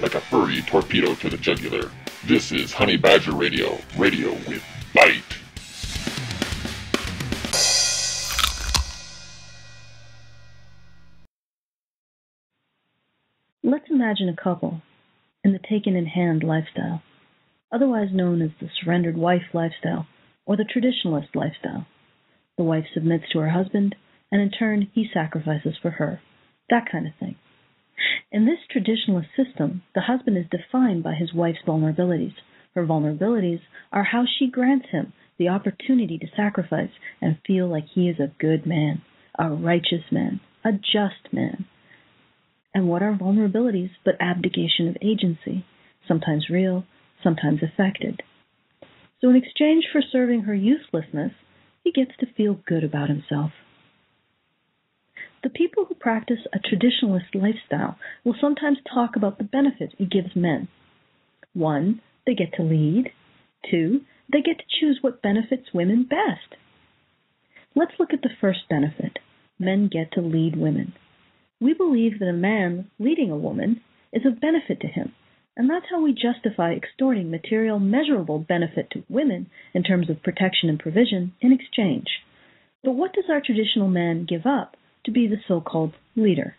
like a furry torpedo to the jugular. This is Honey Badger Radio, radio with bite. Let's imagine a couple in the taken-in-hand lifestyle, otherwise known as the surrendered wife lifestyle or the traditionalist lifestyle. The wife submits to her husband, and in turn, he sacrifices for her. That kind of thing. In this traditionalist system, the husband is defined by his wife's vulnerabilities. Her vulnerabilities are how she grants him the opportunity to sacrifice and feel like he is a good man, a righteous man, a just man. And what are vulnerabilities but abdication of agency, sometimes real, sometimes affected? So in exchange for serving her uselessness, he gets to feel good about himself. The people who practice a traditionalist lifestyle will sometimes talk about the benefits it gives men. 1, they get to lead. 2, they get to choose what benefits women best. Let's look at the first benefit. Men get to lead women. We believe that a man leading a woman is of benefit to him, and that's how we justify extorting material, measurable benefit to women in terms of protection and provision in exchange. But what does our traditional man give up to be the so-called leader?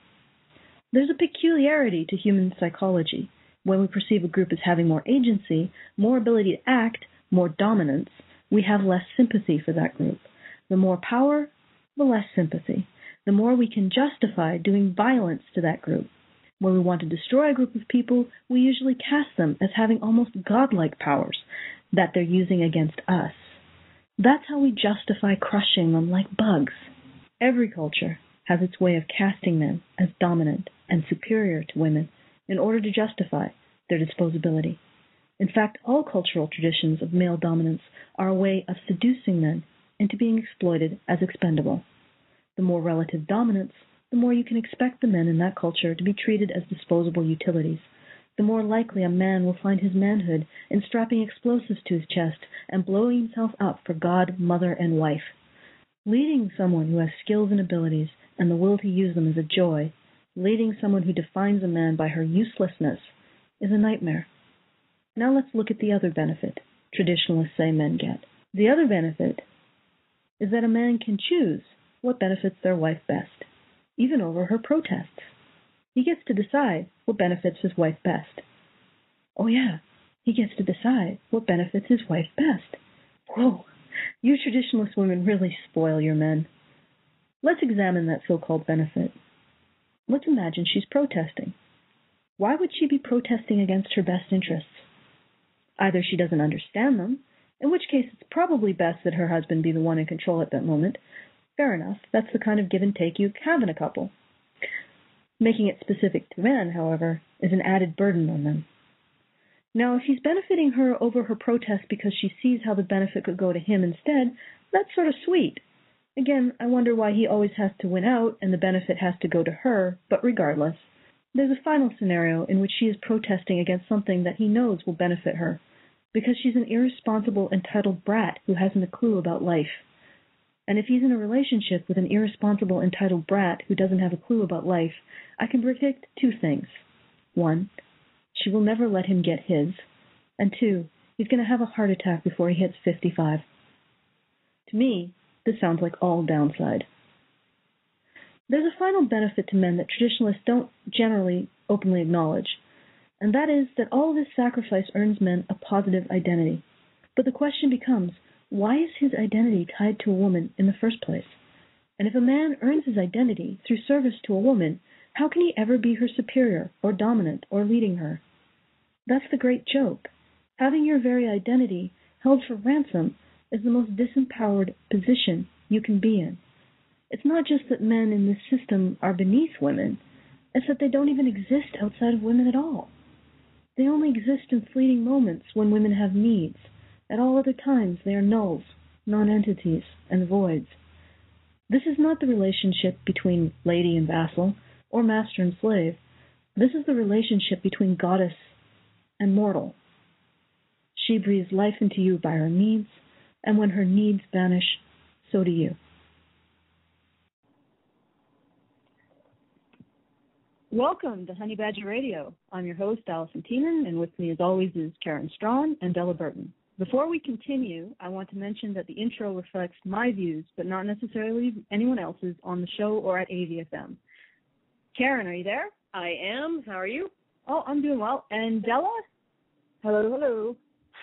There's a peculiarity to human psychology. When we perceive a group as having more agency, more ability to act, more dominance, we have less sympathy for that group. The more power, the less sympathy. The more we can justify doing violence to that group. When we want to destroy a group of people, we usually cast them as having almost godlike powers that they're using against us. That's how we justify crushing them like bugs. Every culture has its way of casting men as dominant and superior to women in order to justify their disposability. In fact, all cultural traditions of male dominance are a way of seducing men into being exploited as expendable. The more relative dominance, the more you can expect the men in that culture to be treated as disposable utilities. The more likely a man will find his manhood in strapping explosives to his chest and blowing himself up for God, mother, and wife. Leading someone who has skills and abilities and the will to use them is a joy. Leading someone who defines a man by her uselessness is a nightmare. Now let's look at the other benefit traditionalists say men get. The other benefit is that a man can choose what benefits their wife best, even over her protests. He gets to decide what benefits his wife best. Oh yeah, he gets to decide what benefits his wife best. Whoa, you traditionalist women really spoil your men. Let's examine that so-called benefit. Let's imagine she's protesting. Why would she be protesting against her best interests? Either she doesn't understand them, in which case it's probably best that her husband be the one in control at that moment. Fair enough, that's the kind of give and take you have in a couple. Making it specific to men, however, is an added burden on them. Now, if he's benefiting her over her protest because she sees how the benefit could go to him instead, that's sort of sweet. Again, I wonder why he always has to win out and the benefit has to go to her, but regardless. There's a final scenario in which she is protesting against something that he knows will benefit her, because she's an irresponsible, entitled brat who hasn't a clue about life. And if he's in a relationship with an irresponsible, entitled brat who doesn't have a clue about life, I can predict 2 things. 1, she will never let him get his. And 2, he's going to have a heart attack before he hits 55. To me, this sounds like all downside. There's a final benefit to men that traditionalists don't generally openly acknowledge, and that is that all this sacrifice earns men a positive identity. But the question becomes, why is his identity tied to a woman in the first place? And if a man earns his identity through service to a woman, how can he ever be her superior or dominant or leading her? That's the great joke. Having your very identity held for ransom is the most disempowered position you can be in. It's not just that men in this system are beneath women, it's that they don't even exist outside of women at all. They only exist in fleeting moments when women have needs. At all other times, they are nulls, non-entities, and voids. This is not the relationship between lady and vassal, or master and slave. This is the relationship between goddess and mortal. She breathes life into you by her needs, and when her needs vanish, so do you. Welcome to Honey Badger Radio. I'm your host, Allison Tiemann, and with me as always is Karen Strawn and Della Burton. Before we continue, I want to mention that the intro reflects my views, but not necessarily anyone else's on the show or at AVFM. Karen, are you there? I am. How are you? Oh, I'm doing well. And Della? Hello.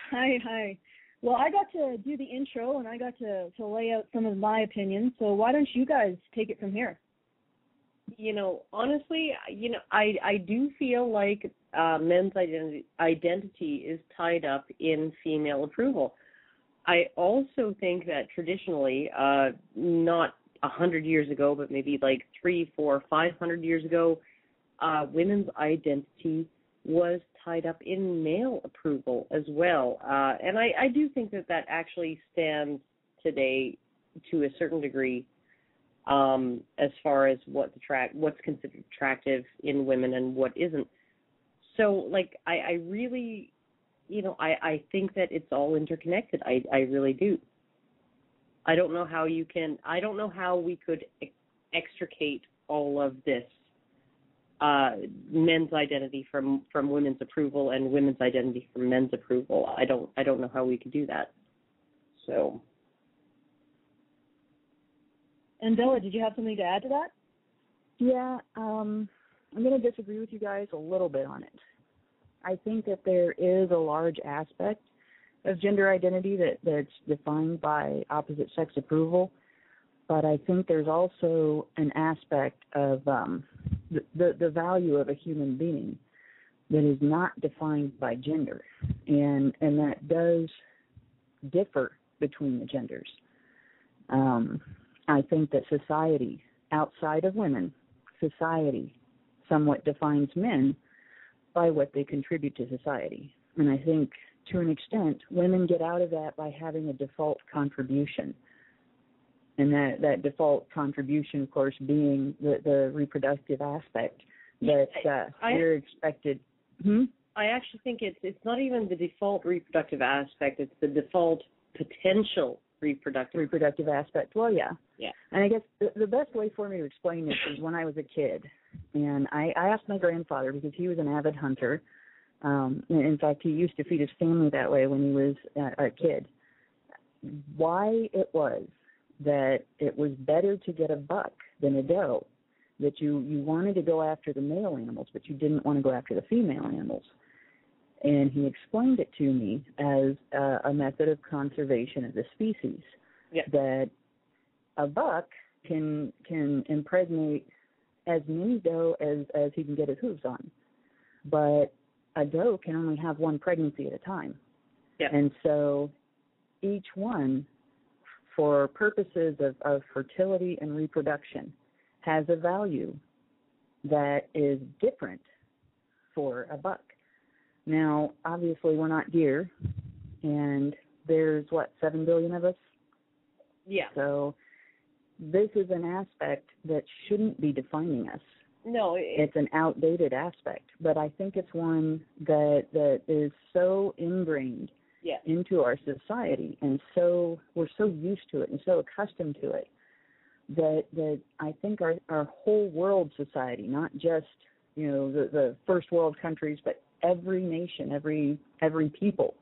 Hi. Well, I got to do the intro, and I got to lay out some of my opinions, so why don't you guys take it from here? Honestly, I do feel like men's identity is tied up in female approval. I also think that traditionally, not 100 years ago, but maybe like 300, 400, 500 years ago, women's identity was tied up in male approval as well. And I do think that actually stands today to a certain degree as far as what's considered attractive in women and what isn't. So, I really, I think that it's all interconnected. I really do. I don't know how we could extricate all of this men's identity from women's approval and women's identity from men's approval. I don't know how we could do that. So. And Della, did you have something to add to that? Yeah, I'm going to disagree with you guys a little bit on it. I think that there is a large aspect of gender identity that's defined by opposite sex approval, but I think there's also an aspect of the value of a human being that is not defined by gender, and that does differ between the genders. I think that society, outside of women, society somewhat defines men by what they contribute to society. And I think, to an extent, women get out of that by having a default contribution. And that default contribution, of course, being the reproductive aspect that we're expected. I actually think it's not even the default reproductive aspect, it's the default potential reproductive aspect. Well, yeah. Yeah. And I guess the best way for me to explain this is when I was a kid, and I asked my grandfather, because he was an avid hunter. In fact, he used to feed his family that way when he was a kid, why it was that it was better to get a buck than a doe, that you wanted to go after the male animals, but you didn't want to go after the female animals. And he explained it to me as a method of conservation of the species. Yeah. That a buck can impregnate as many doe as he can get his hooves on, but a doe can only have one pregnancy at a time. Yeah. And so each one, for purposes of fertility and reproduction, has a value that is different for a buck. Now, obviously, we're not deer, and there's, 7 billion of us? Yeah. So this is an aspect that shouldn't be defining us. No. It's an outdated aspect, but I think it's one that is so ingrained into our society, and so we're so used to it and so accustomed to it that I think our whole world society, not just the first world countries, but every nation, every people,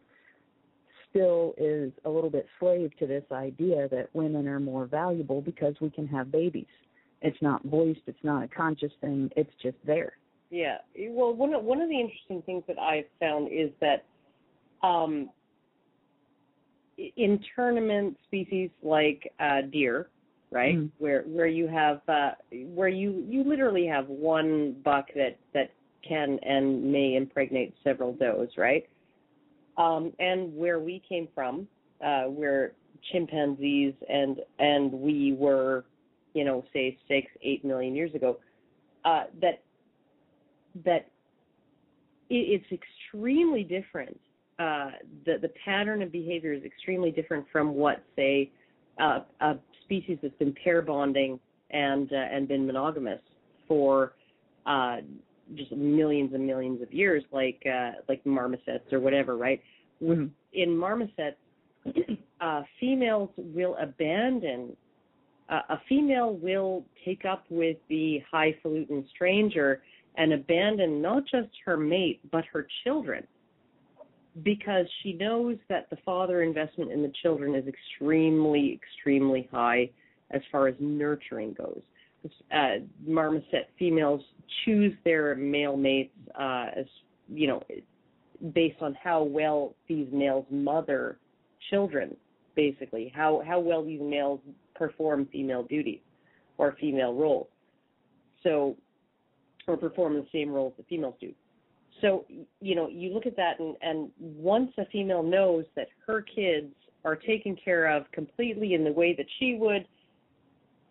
still is a little bit slave to this idea that women are more valuable because we can have babies. It's not voiced, it's not a conscious thing, it's just there. Yeah. Well, one of the interesting things that I've found is that in tournament species like deer, right, where you have where you literally have one buck that can and may impregnate several does, right? And where we came from, where chimpanzees and we were, say 6-8 million years ago, that it's extremely different. The pattern of behavior is extremely different from what, say, a species that's been pair bonding and been monogamous for just millions and millions of years, like marmosets or whatever, right? Mm-hmm. In marmosets, females will abandon. A female will take up with the highfalutin stranger and abandon not just her mate, but her children, because she knows that the father investment in the children is extremely, extremely high as far as nurturing goes. Marmoset females choose their male mates as, based on how well these males mother children, basically, how well these males perform female duties or female roles. So, or perform the same roles that females do. So, you look at that, and once a female knows that her kids are taken care of completely in the way that she would,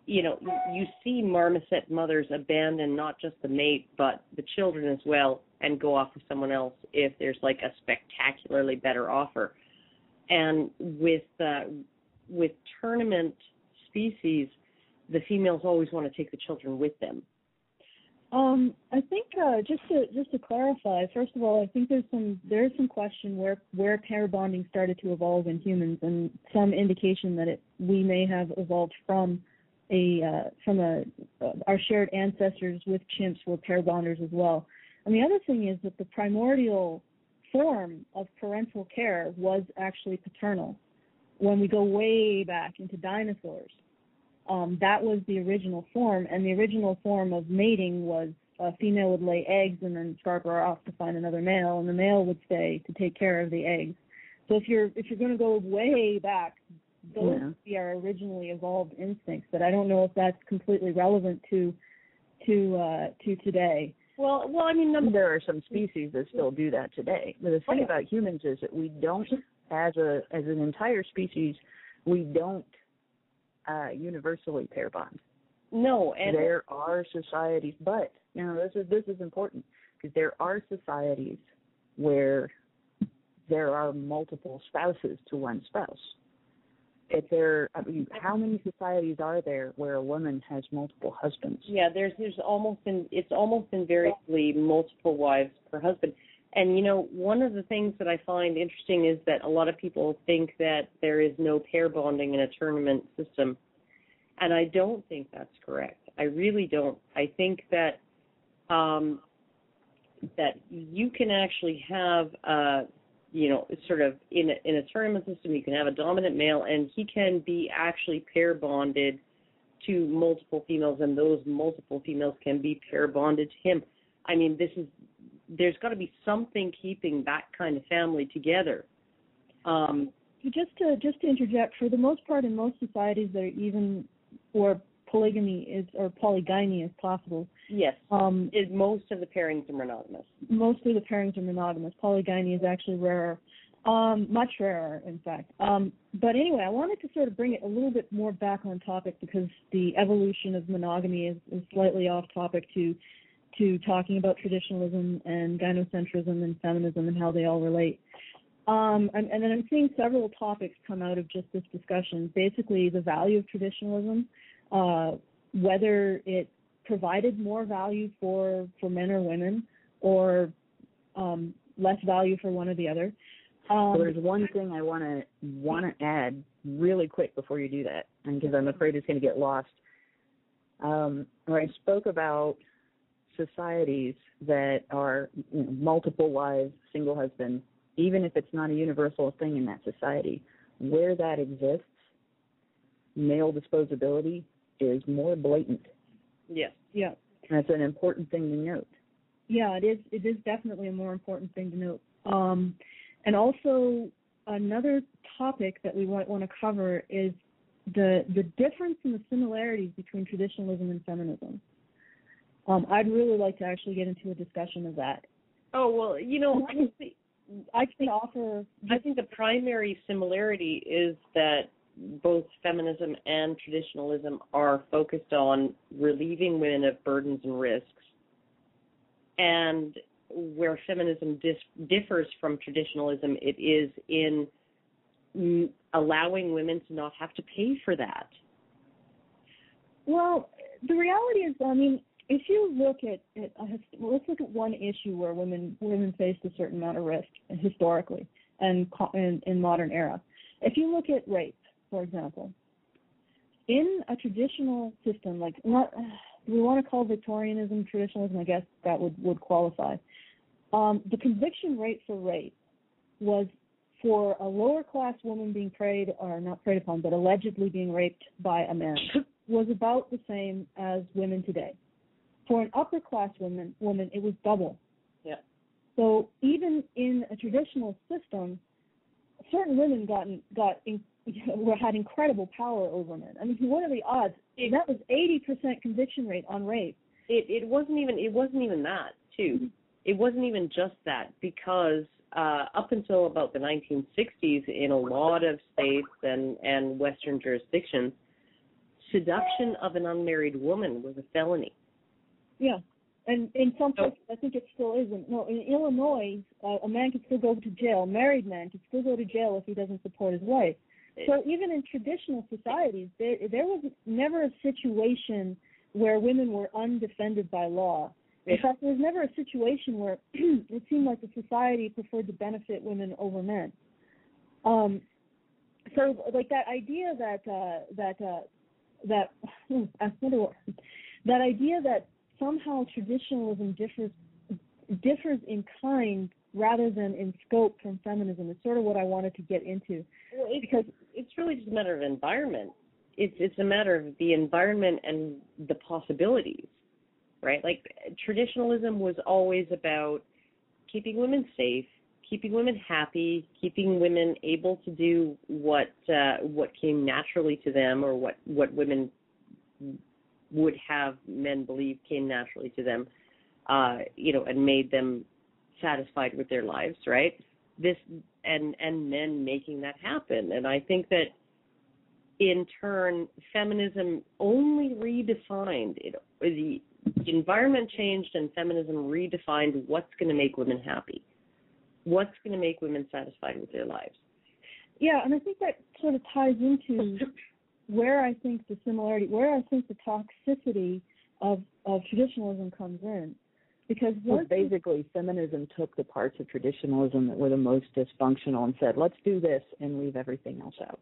you see marmoset mothers abandon not just the mate, but the children as well, and go off with someone else if there's like a spectacularly better offer. And with tournament species, the females always want to take the children with them. I think just to clarify, first of all, I think there is some question where pair bonding started to evolve in humans, and some indication that we may have evolved from our shared ancestors with chimps were pair bonders as well. And the other thing is that the primordial form of parental care was actually paternal. When we go way back into dinosaurs, that was the original form, and the original form of mating was a female would lay eggs and then scarborough off to find another male, and the male would stay to take care of the eggs. So if you're going to go way back, those would be our originally evolved instincts. But I don't know if that's completely relevant to today. Well, I mean, there are some species that still do that today. But the thing about humans is that we don't, as an entire species, we don't universally pair bond. No, and there are societies, but this is important, because there are societies where there are multiple spouses to one spouse. How many societies are there where a woman has multiple husbands? Yeah, it's almost invariably multiple wives per husband. And one of the things that I find interesting is that a lot of people think that there is no pair bonding in a tournament system, and I don't think that's correct. I really don't. I think that that you can actually have sort of in a tournament system, you can have a dominant male, and he can be actually pair bonded to multiple females, and those multiple females can be pair bonded to him. I mean, there's got to be something keeping that kind of family together. Just to interject, for the most part, in most societies that are even where polygamy is or polygyny is possible. Yes. Most of the pairings are monogamous. Most of the pairings are monogamous. Polygyny is actually rarer, much rarer, in fact. But anyway, I wanted to sort of bring it a little bit more back on topic, because the evolution of monogamy is slightly off topic to talking about traditionalism and gynocentrism and feminism and how they all relate. And then I'm seeing several topics come out of just this discussion. Basically, the value of traditionalism, whether it provided more value for men or women, or less value for one or the other. There's one thing I want to add really quick before you do that, and because I'm afraid it's going to get lost. Where I spoke about societies that are multiple wives, single husband, even if it's not a universal thing in that society, where that exists, male disposability is more blatant. Yes. Yeah. That's an important thing to note. Yeah, it is. It is definitely a more important thing to note. And also, another topic that we might want to cover is the difference in the similarities between traditionalism and feminism. I'd really like to actually get into a discussion of that. Oh, well, I can offer... I think the primary similarity is that both feminism and traditionalism are focused on relieving women of burdens and risks. And where feminism differs from traditionalism, it is in allowing women to not have to pay for that. Well, the reality is, I mean, if you look at let's look at one issue where women faced a certain amount of risk historically and in modern era. If you look at rape, for example, in a traditional system, like we want to call Victorianism traditionalism? I guess that would qualify. The conviction rate for rape was for a lower class woman being not preyed upon, but allegedly being raped by a man, was about the same as women today. For an upper class woman, it was double. Yeah. So even in a traditional system, certain women had incredible power over men. I mean, what are the odds? That was 80% conviction rate on rape. It wasn't even that too. It wasn't even just that, because up until about the 1960s, in a lot of states and Western jurisdictions, seduction of an unmarried woman was a felony. Yeah, and in some places, I think it still isn't. No, in Illinois, a man can still go to jail. A married man can still go to jail if he doesn't support his wife. So even in traditional societies, there was never a situation where women were undefended by law. In fact, there was never a situation where it seemed like the society preferred to benefit women over men. So, like that idea that idea that somehow traditionalism differs in kind rather than in scope from feminism is sort of what I wanted to get into. Well, because it's really just a matter of environment. It's a matter of the environment and the possibilities. Right? Like, traditionalism was always about keeping women safe, keeping women happy, keeping women able to do what came naturally to them, or what women would have men believe came naturally to them, and made them satisfied with their lives, right? This and men making that happen. And I think that in turn, feminism only redefined it. The environment changed, and feminism redefined what's going to make women happy, what's going to make women satisfied with their lives. Yeah, and I think that sort of ties into where I think the toxicity of traditionalism comes in. Because basically feminism took the parts of traditionalism that were the most dysfunctional and said, let's do this and leave everything else out.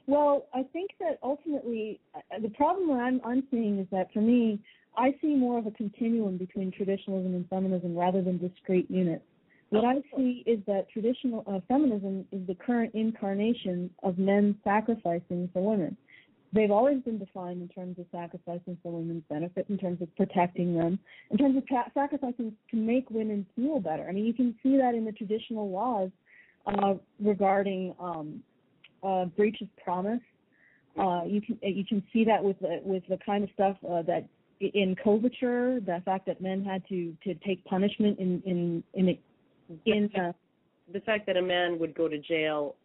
Well, I think that ultimately the problem that I'm seeing is that, for me, I see more of a continuum between traditionalism and feminism rather than discrete units. What I see is that traditional feminism is the current incarnation of men sacrificing for women. They've always been defined in terms of sacrificing for women's benefit, in terms of protecting them, in terms of sacrificing to make women feel better. I mean, you can see that in the traditional laws regarding breach of promise. You can see that with the kind of stuff that in coverture, the fact that men had to take punishment in the fact that a man would go to jail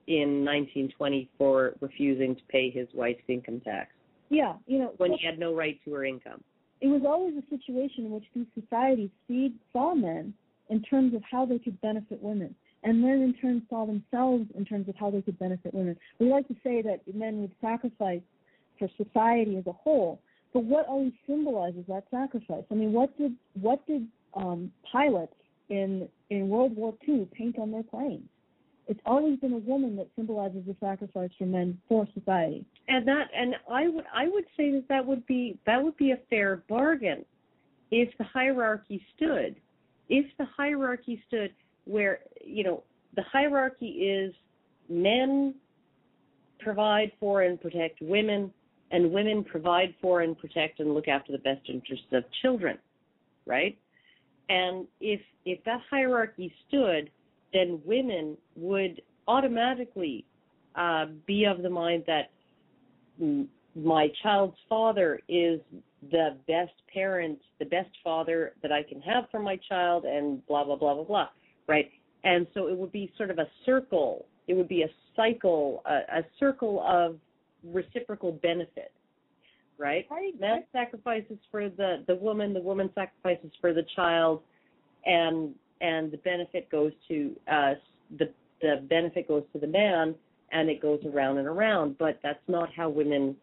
in 1920 for refusing to pay his wife's income tax. Yeah, when he had no right to her income. It was always a situation in which these societies saw men in terms of how they could benefit women, and men in turn saw themselves in terms of how they could benefit women. We like to say that men would sacrifice for society as a whole, but what always symbolizes that sacrifice? I mean, what did pilots in World War II paint on their planes? It's always been a woman that symbolizes the sacrifice for men for society. And I would say that would be a fair bargain if the hierarchy stood. If the hierarchy stood where, the hierarchy is men provide for and protect women, and women provide for and protect and look after the best interests of children, right? And if that hierarchy stood, then women would automatically be of the mind that my child's father is the best parent, the best father that I can have for my child, and blah, blah, blah, blah, blah, right? And so it would be sort of a circle. It would be a cycle, a circle of reciprocal benefit, right? Man sacrifices for the woman sacrifices for the child, and the benefit goes to the benefit goes to the man, and it goes around and around. But that's not how women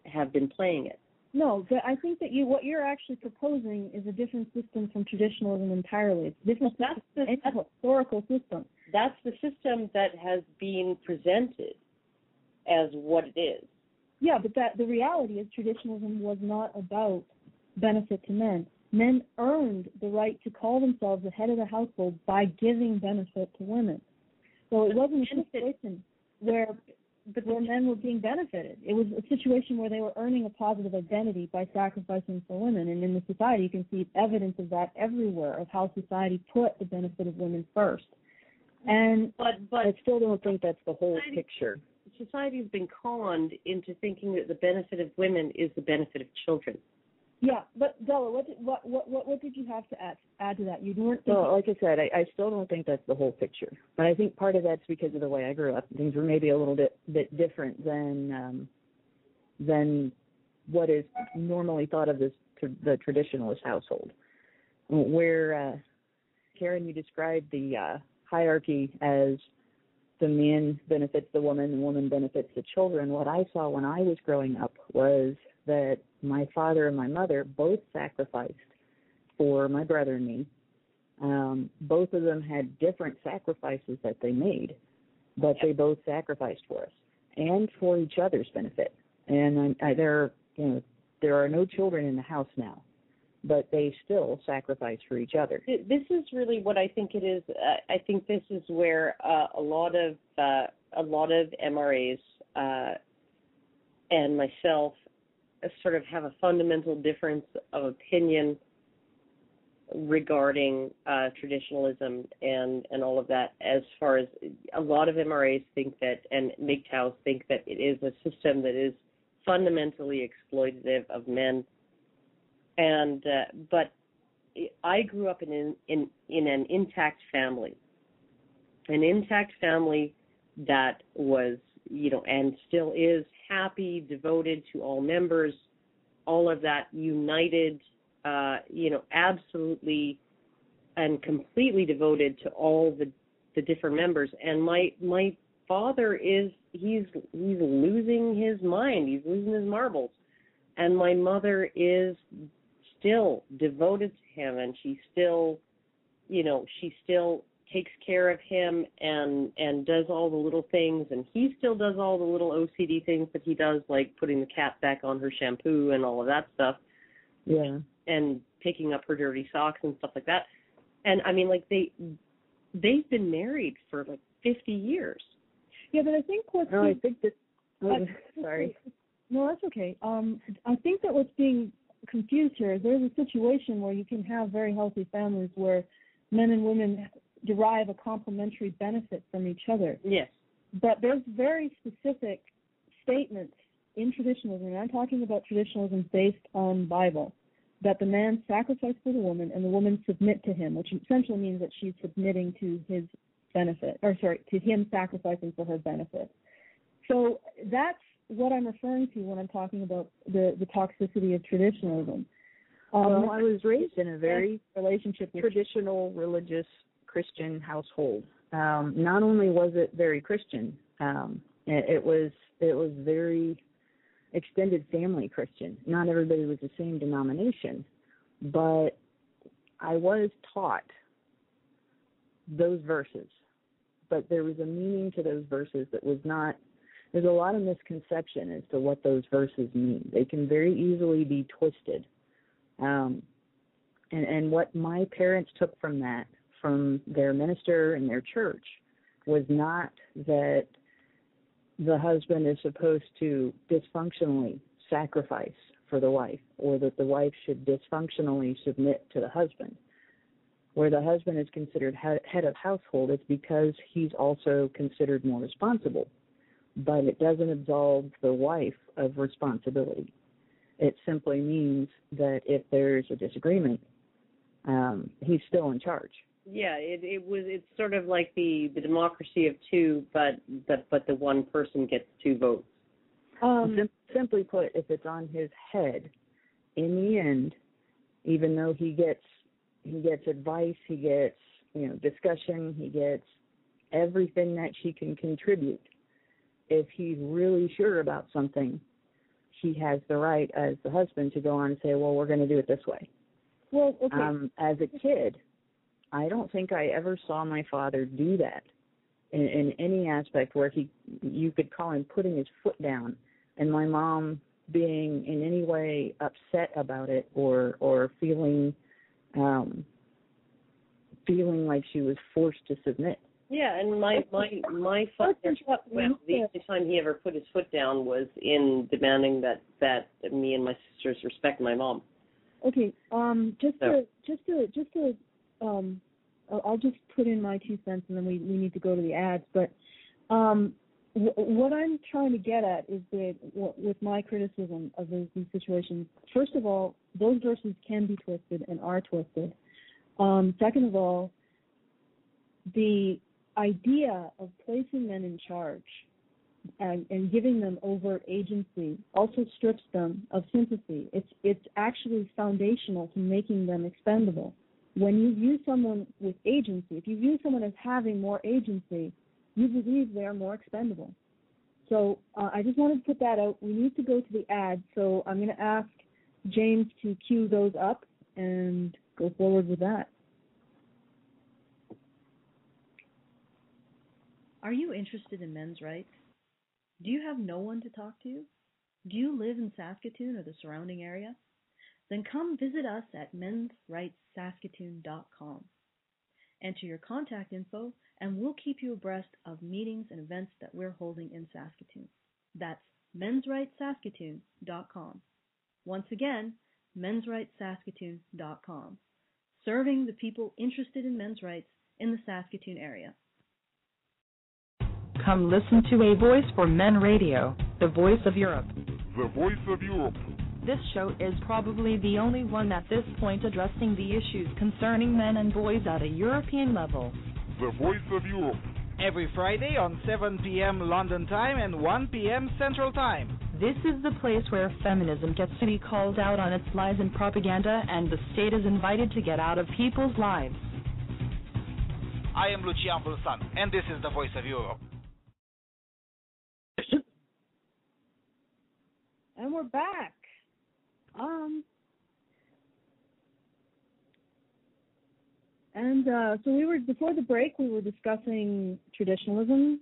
have been playing it. No, but I think that what you're actually proposing is a different system from traditionalism entirely. It's different. That's the historical system. That's the system that has been presented as what it is. Yeah, but the reality is traditionalism was not about benefit to men. Men earned the right to call themselves the head of the household by giving benefit to women. So it wasn't a situation where men were being benefited. It was a situation where they were earning a positive identity by sacrificing for women. And in the society, you can see evidence of that everywhere, of how society put the benefit of women first. And but I still don't think that's the whole picture. Society has been conned into thinking that the benefit of women is the benefit of children. Yeah, but Della, what did you have to add to that? You weren't thinking... Well, like I said, I still don't think that's the whole picture. But I think part of that's because of the way I grew up. Things were maybe a little bit different than what is normally thought of as the traditionalist household, where Karen, you described the hierarchy as the man benefits the woman benefits the children. What I saw when I was growing up was that my father and my mother both sacrificed for my brother and me. Both of them had different sacrifices that they made, but they both sacrificed for us and for each other's benefit. And there are no children in the house now, but they still sacrifice for each other. This is really what I think it is. I think this is where a lot of MRAs and myself sort of have a fundamental difference of opinion regarding traditionalism and all of that. As far as a lot of MRAs think that, and MGTOWs think that it is a system that is fundamentally exploitative of men. And but I grew up in an intact family, that was, and still is happy, devoted to all members, all of that, united, absolutely and completely devoted to all the different members. And my father he's losing his mind, he's losing his marbles, and my mother is still devoted to him, and she still takes care of him and does all the little things, and he still does all the little OCD things that he does, like putting the cat back on her shampoo and all of that stuff. Yeah. And picking up her dirty socks and stuff like that. And I mean, like they've been married for like 50 years. Yeah, but I think sorry. No, that's okay. I think that what's being confused here is there's a situation where you can have very healthy families where men and women derive a complementary benefit from each other. Yes. But there's very specific statements in traditionalism, and I'm talking about traditionalism based on Bible, that the man sacrificed for the woman and the woman submit to him, which essentially means that she's submitting to his benefit, to him sacrificing for her benefit. So that's what I'm referring to when I'm talking about the toxicity of traditionalism. Well, I was raised in a very traditional religious Christian household. Not only was it very Christian, it was very extended family Christian. Not everybody was the same denomination, but I was taught those verses. But there was a meaning to those verses that was not. There's a lot of misconception as to what those verses mean. They can very easily be twisted. And what my parents took from that, from their minister and their church, was not that the husband is supposed to dysfunctionally sacrifice for the wife, or that the wife should dysfunctionally submit to the husband. Where the husband is considered head of household, it's because he's also considered more responsible. But it doesn't absolve the wife of responsibility. It simply means that if there's a disagreement, he's still in charge. Yeah, it's sort of like the democracy of two, but the one person gets two votes. Simply put, if it's on his head, in the end, even though he gets advice, he gets discussion, he gets everything that she can contribute. If he's really sure about something, he has the right as the husband to go on and say, well, we're going to do it this way. Well, okay. As a kid, I don't think I ever saw my father do that in any aspect where you could call him putting his foot down and my mom being in any way upset about it or feeling like she was forced to submit. Yeah, and my father, well, the only time he ever put his foot down was in demanding that me and my sisters respect my mom. Okay, I'll just put in my 2 cents, and then we need to go to the ads. But what I'm trying to get at is that with my criticism of these situations, first of all, those verses can be twisted and are twisted. Second of all, the idea of placing men in charge and giving them overt agency also strips them of sympathy. It's actually foundational to making them expendable. When you view someone with agency, if you view someone as having more agency, you believe they are more expendable. So I just wanted to put that out. We need to go to the ad, so I'm going to ask James to cue those up and go forward with that. Are you interested in men's rights? Do you have no one to talk to? Do you live in Saskatoon or the surrounding area? Then come visit us at mensrightssaskatoon.com. Enter your contact info, and we'll keep you abreast of meetings and events that we're holding in Saskatoon. That's mensrightssaskatoon.com. Once again, mensrightssaskatoon.com. Serving the people interested in men's rights in the Saskatoon area. Come listen to a voice for men radio, the voice of Europe. The voice of Europe. This show is probably the only one at this point addressing the issues concerning men and boys at a European level. The voice of Europe. Every Friday on 7 p.m. London time and 1 p.m. Central time. This is the place where feminism gets to be called out on its lies and propaganda, and the state is invited to get out of people's lives. I am Lucian Vulsan, and this is the voice of Europe. And we're back. So before the break, we were discussing traditionalism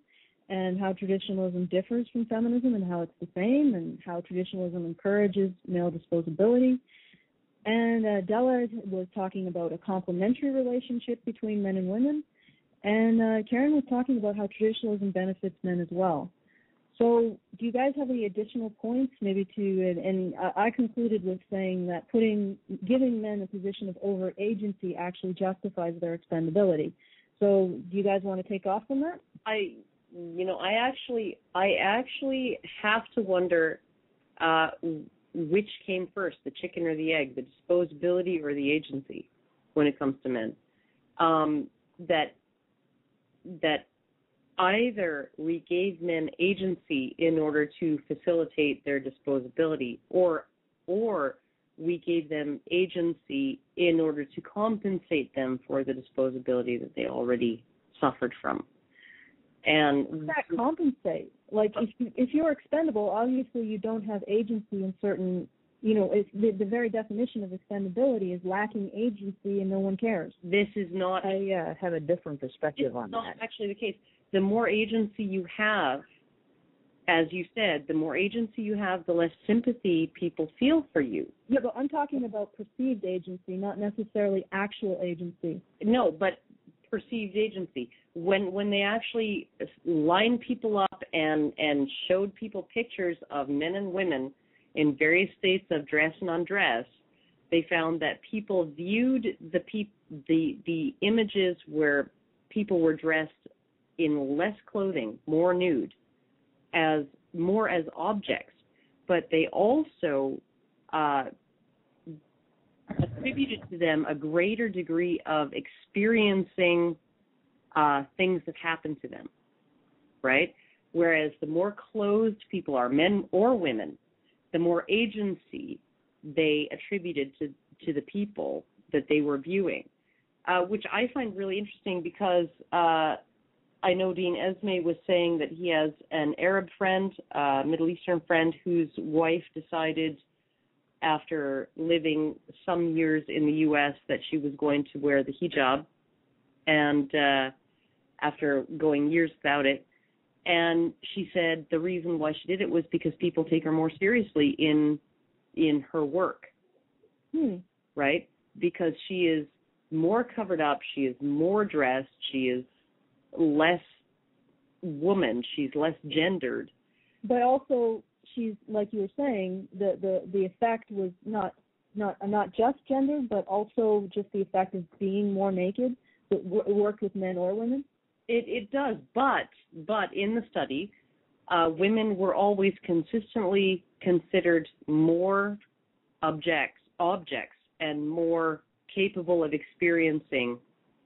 and how traditionalism differs from feminism and how it's the same, and how traditionalism encourages male disposability. And Della was talking about a complementary relationship between men and women, and Karen was talking about how traditionalism benefits men as well. So do you guys have any additional points maybe and I concluded with saying that giving men a position of overt agency actually justifies their expendability. So do you guys want to take off from that? I actually have to wonder which came first, the chicken or the egg, the disposability or the agency when it comes to men. That either we gave men agency in order to facilitate their disposability, or we gave them agency in order to compensate them for the disposability that they already suffered from. And that compensate? Like if you're expendable, obviously you don't have agency in certain. It's the very definition of expendability is lacking agency and no one cares. This is not. I have a different perspective on that. It's not actually the case. The more agency you have, as you said, the more agency you have, the less sympathy people feel for you. Yeah, but I'm talking about perceived agency, not necessarily actual agency. No, but perceived agency. When they actually lined people up and showed people pictures of men and women in various states of dress and undress, they found that people viewed the images where people were dressed in less clothing, more nude, as objects, but they also attributed to them a greater degree of experiencing things that happen to them, right? Whereas the more clothed people are, men or women, the more agency they attributed to the people that they were viewing, which I find really interesting because I know Dean Esme was saying that he has an Arab friend, Middle Eastern friend, whose wife decided after living some years in the U.S. that she was going to wear the hijab, and after going years without it, And she said the reason why she did it was because people take her more seriously in her work, right? Because she is more covered up, she is more dressed, she is less woman, she's less gendered. But also, she's, like you were saying, the effect was not just gender, but also just the effect of being more naked. It worked with men or women. It does, but in the study, women were always consistently considered more objects and more capable of experiencing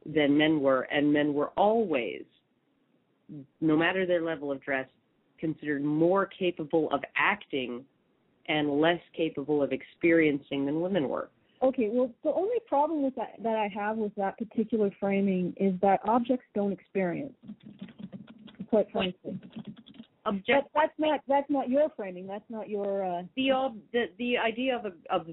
than men were, and men were always, no matter their level of dress, considered more capable of acting and less capable of experiencing than women were. Okay, well, the only problem with that I have with that particular framing is that objects don't experience, quite frankly. That's not your framing. That's not your. The idea of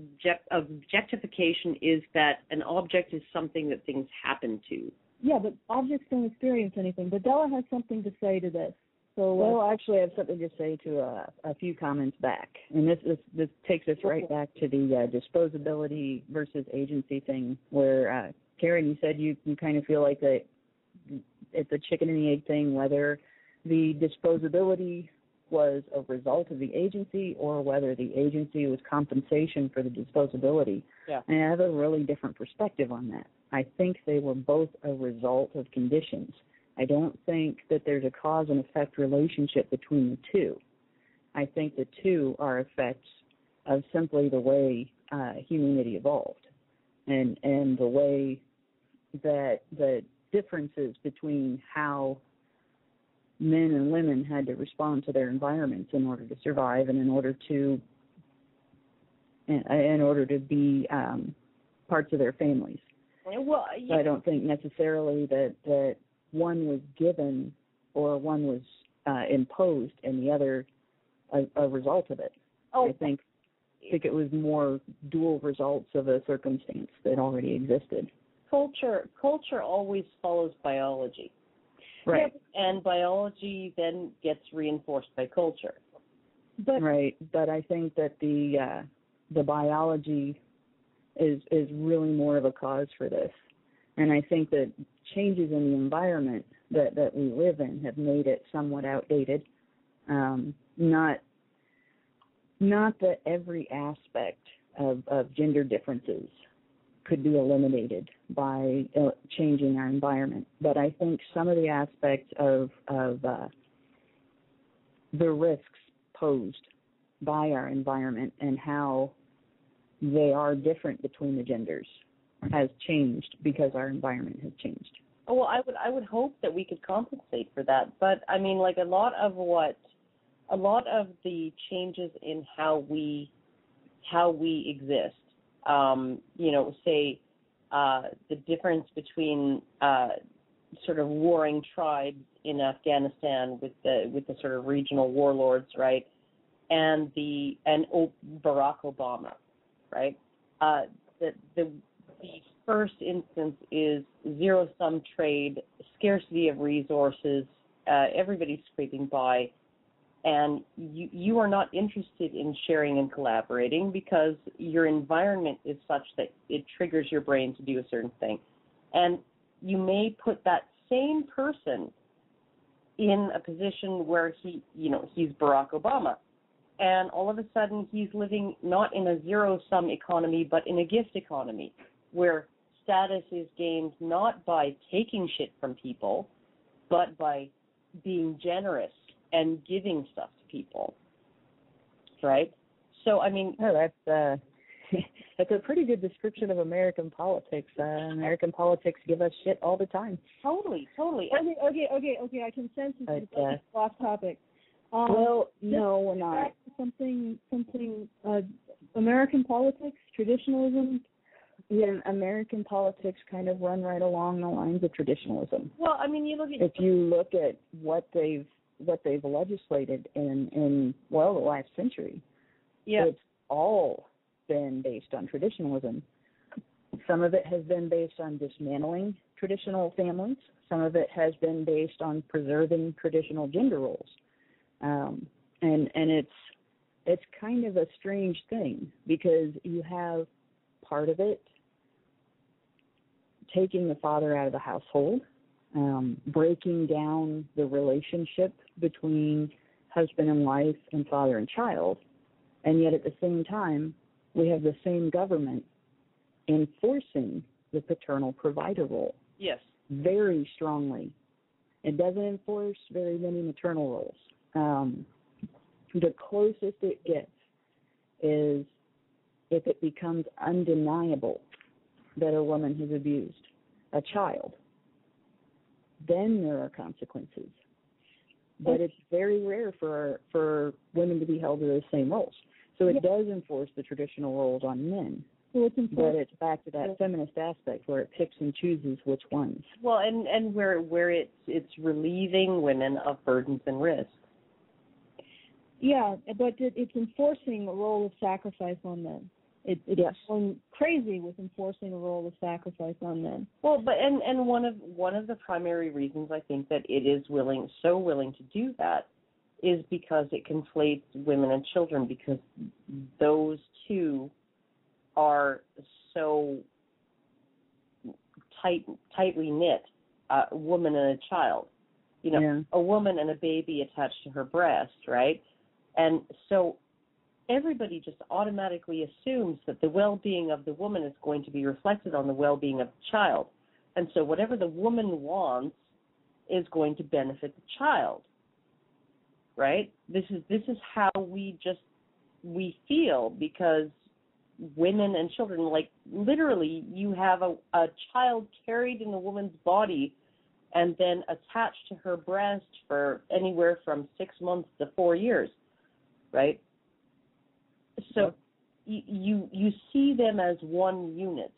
objectification is that an object is something that things happen to. Yeah, but objects don't experience anything. But Della has something to say to this. So, well, actually, I have something to say to a few comments back, and this takes us right back to the disposability versus agency thing, where Karen, you said you kind of feel like that it's a chicken and the egg thing, whether the disposability was a result of the agency or whether the agency was compensation for the disposability. Yeah. And I have a really different perspective on that. I think they were both a result of conditions. I don't think that there's a cause and effect relationship between the two. I think the two are effects of simply the way humanity evolved and the way that the differences between how men and women had to respond to their environments in order to survive and in order to be parts of their families. Well, yeah. So I don't think necessarily that one was given or one was imposed and the other a result of it. I think it was more dual results of a circumstance that already existed. Culture always follows biology. Right. And biology then gets reinforced by culture. But I think that the biology is really more of a cause for this. And I think that changes in the environment that we live in have made it somewhat outdated. Not that every aspect of gender differences could be eliminated by changing our environment, but I think some of the aspects of the risks posed by our environment and how they are different between the genders has changed because our environment has changed. Oh, well, I would hope that we could compensate for that, but I mean, like a lot of the changes in how we exist, say the difference between sort of warring tribes in Afghanistan with the sort of regional warlords, right, and Barack Obama, right, the first instance is zero-sum trade, scarcity of resources, everybody's scraping by, and you are not interested in sharing and collaborating because your environment is such that it triggers your brain to do a certain thing. And you may put that same person in a position where he's Barack Obama, and all of a sudden he's living not in a zero-sum economy but in a gift economy where status is gained not by taking shit from people but by being generous and giving stuff to people, right? So, I mean... Oh, that's a pretty good description of American politics. American politics give us shit all the time. Totally. Okay, I can sense it's off topic. Well, no, we're not. Something, American politics, traditionalism. Yeah, American politics kind of run right along the lines of traditionalism. Well, I mean, if you look at what they've legislated in the last century, it's all been based on traditionalism. Some of it has been based on dismantling traditional families. Some of it has been based on preserving traditional gender roles. And it's kind of a strange thing because you have part of it taking the father out of the household, breaking down the relationship between husband and wife and father and child, and yet at the same time, we have the same government enforcing the paternal provider role. Yes. Very strongly. It doesn't enforce very many maternal roles. The closest it gets is if it becomes undeniable that a woman has abused a child, then there are consequences. But it's very rare for women to be held to those same roles. So it does enforce the traditional roles on men. But it's back to that feminist aspect where it picks and chooses which ones. Well, and where it's relieving women of burdens and risks. Yeah, but it's enforcing a role of sacrifice on men. It's going crazy with enforcing a role of sacrifice on men. Well, but and one of the primary reasons I think that it is so willing to do that is because it conflates women and children, because those two are so tightly knit, a woman and a child. You know, a woman and a baby attached to her breast, right? And so everybody just automatically assumes that the well-being of the woman is going to be reflected on the well-being of the child. And so whatever the woman wants is going to benefit the child, right? This is how we feel, because women and children, like literally you have a child carried in a woman's body and then attached to her breast for anywhere from 6 months to 4 years, right? So you see them as one unit,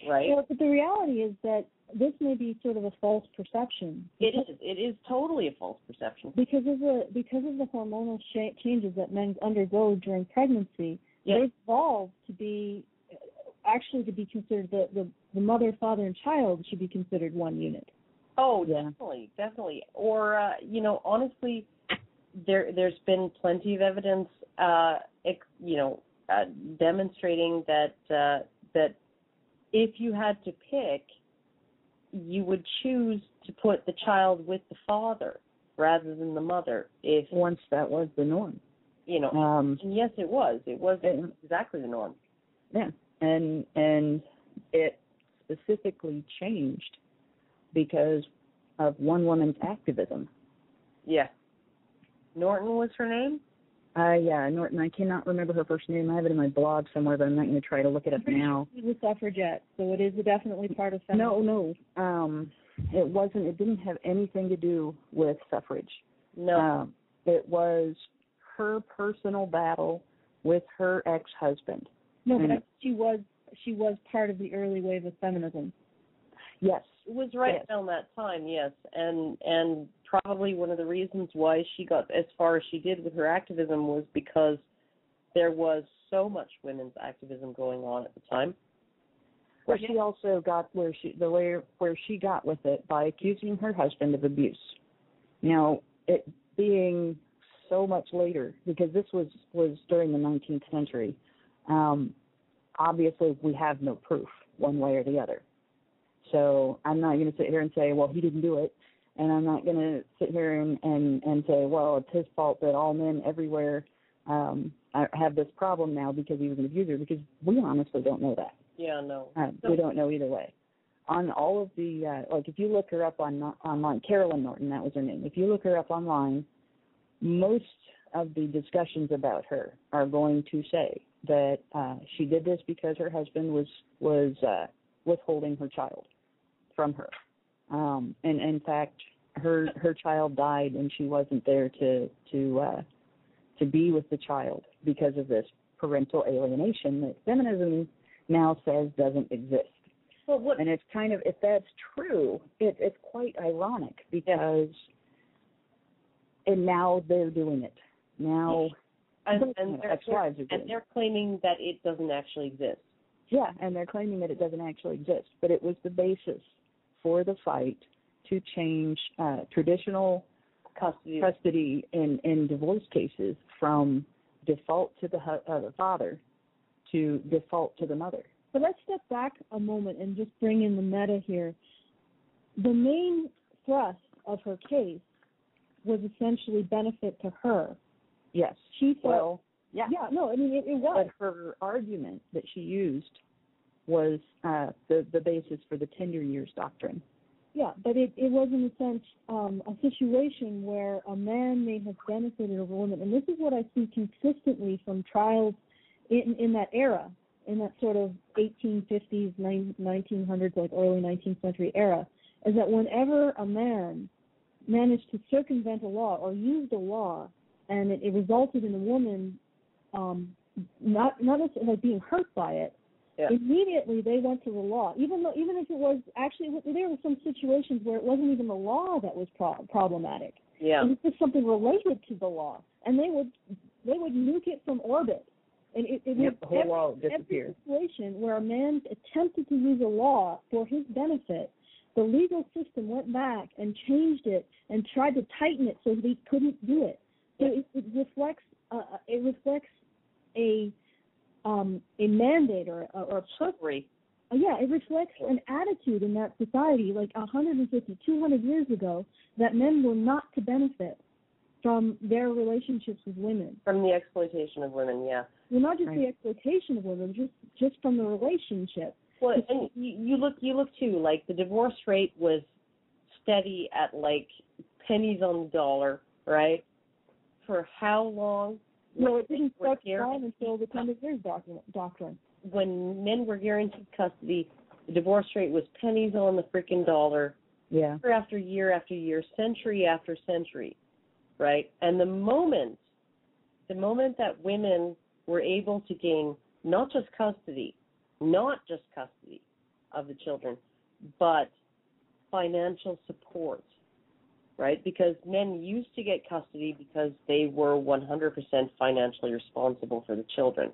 right? Yeah, but the reality is that this may be sort of a false perception. It is totally a false perception. Because of the hormonal changes that men undergo during pregnancy, they've evolved to be considered the mother, father, and child should be considered one unit. Oh, definitely. Or honestly, there's been plenty of evidence, demonstrating that if you had to pick, you would choose to put the child with the father rather than the mother. If once that was the norm, and yes, it was. It was exactly the norm. Yeah, and it specifically changed because of one woman's activism. Yeah. Norton was her name? Norton. I cannot remember her first name. I have it in my blog somewhere, but I'm not going to try to look it up now. She was a suffragette, so it is definitely part of feminism. No. It wasn't. It didn't have anything to do with suffrage. No. It was her personal battle with her ex-husband. No, but she was part of the early wave of feminism. Yes. It was right around that time, yes. And probably one of the reasons why she got as far as she did with her activism was because there was so much women's activism going on at the time. But she also got where she got with it by accusing her husband of abuse. Now, it being so much later, because this was during the 19th century, obviously we have no proof one way or the other. So I'm not going to sit here and say, well, he didn't do it. And I'm not going to sit here and say, well, it's his fault that all men everywhere have this problem now because he was an abuser, because we honestly don't know that. Yeah, no. We don't know either way. On all of the, if you look her up online, Carolyn Norton, that was her name. If you look her up online, most of the discussions about her are going to say that she did this because her husband was withholding her child from her. And in fact, her child died and she wasn't there to be with the child because of this parental alienation that feminism now says doesn't exist. And it's kind of, if that's true, it's quite ironic because and now they're doing it. Now and they're claiming that it doesn't actually exist. Yeah, and they're claiming that it doesn't actually exist, but it was the basis for the fight to change traditional custody in divorce cases from default to the father to default to the mother. But let's step back a moment and just bring in the meta here. The main thrust of her case was essentially benefit to her. Yes. She thought, well, yeah. Yeah, no, I mean, it was. But her argument that she used was the basis for the tender years doctrine. Yeah, but it was in a sense a situation where a man may have benefited a woman, and this is what I see consistently from trials in that era, in that sort of 1850s, 1900s, like early 19th century era, is that whenever a man managed to circumvent a law or used a law, and it resulted in a woman not necessarily being hurt by it, immediately they went to the law. Even if it was actually, there were some situations where it wasn't even the law that was problematic. Yeah. It was just something related to the law, and they would nuke it from orbit. And the whole law would disappear. Every situation where a man attempted to use a law for his benefit, the legal system went back and changed it and tried to tighten it so that he couldn't do it. So it reflects a mandate or a purpose. It reflects an attitude in that society, like 150, 200 years ago, that men were not to benefit from their relationships with women. From the exploitation of women, yeah. Well, not just the exploitation of women, just from the relationship. Well, and you look too, like the divorce rate was steady at like pennies on the dollar, right? For how long? No, it didn't start strong until the tender years doctrine. When men were guaranteed custody, the divorce rate was pennies on the freaking dollar. Yeah. Year after year after year, century after century, right? And the moment that women were able to gain not just custody of the children, but financial support, right? Because men used to get custody because they were 100% financially responsible for the children,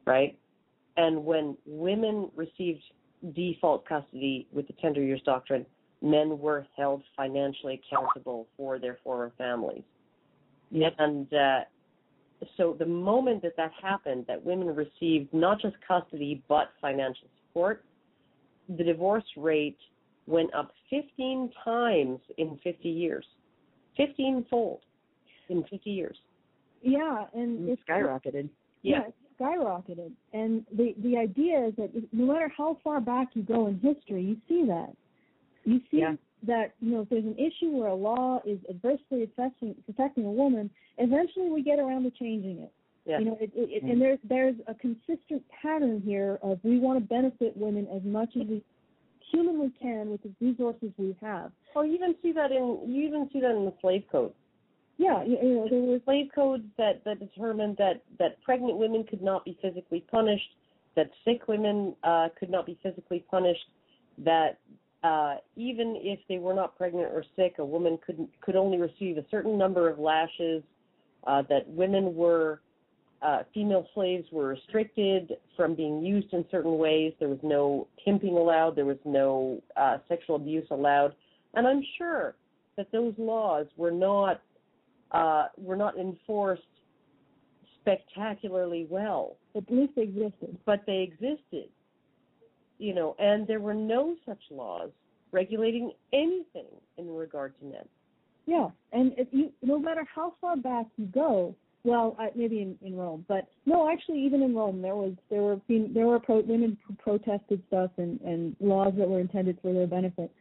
right? And when women received default custody with the tender years doctrine, men were held financially accountable for their former families. Yep. And so the moment that happened, that women received not just custody but financial support, the divorce rate went up 15 times in 50 years. 15-fold in 50 years. Yeah, and it skyrocketed. Yeah, it skyrocketed. And the idea is that no matter how far back you go in history, you see that. You see that, if there's an issue where a law is adversely affecting a woman, eventually we get around to changing it. Yeah. And there's a consistent pattern here of we want to benefit women as much as we humanly can with the resources we have. Well, you even see that in the slave code. Yeah, there were slave codes that determined that pregnant women could not be physically punished, that sick women could not be physically punished, that even if they were not pregnant or sick, a woman could only receive a certain number of lashes, that women were female slaves were restricted from being used in certain ways. There was no pimping allowed. There was no sexual abuse allowed. And I'm sure that those laws were not enforced spectacularly well. At least they existed. But they existed, and there were no such laws regulating anything in regard to men. Yeah, and no matter how far back you go, well, maybe in Rome, but no, actually, even in Rome, there were women who protested stuff and laws that were intended for their benefit.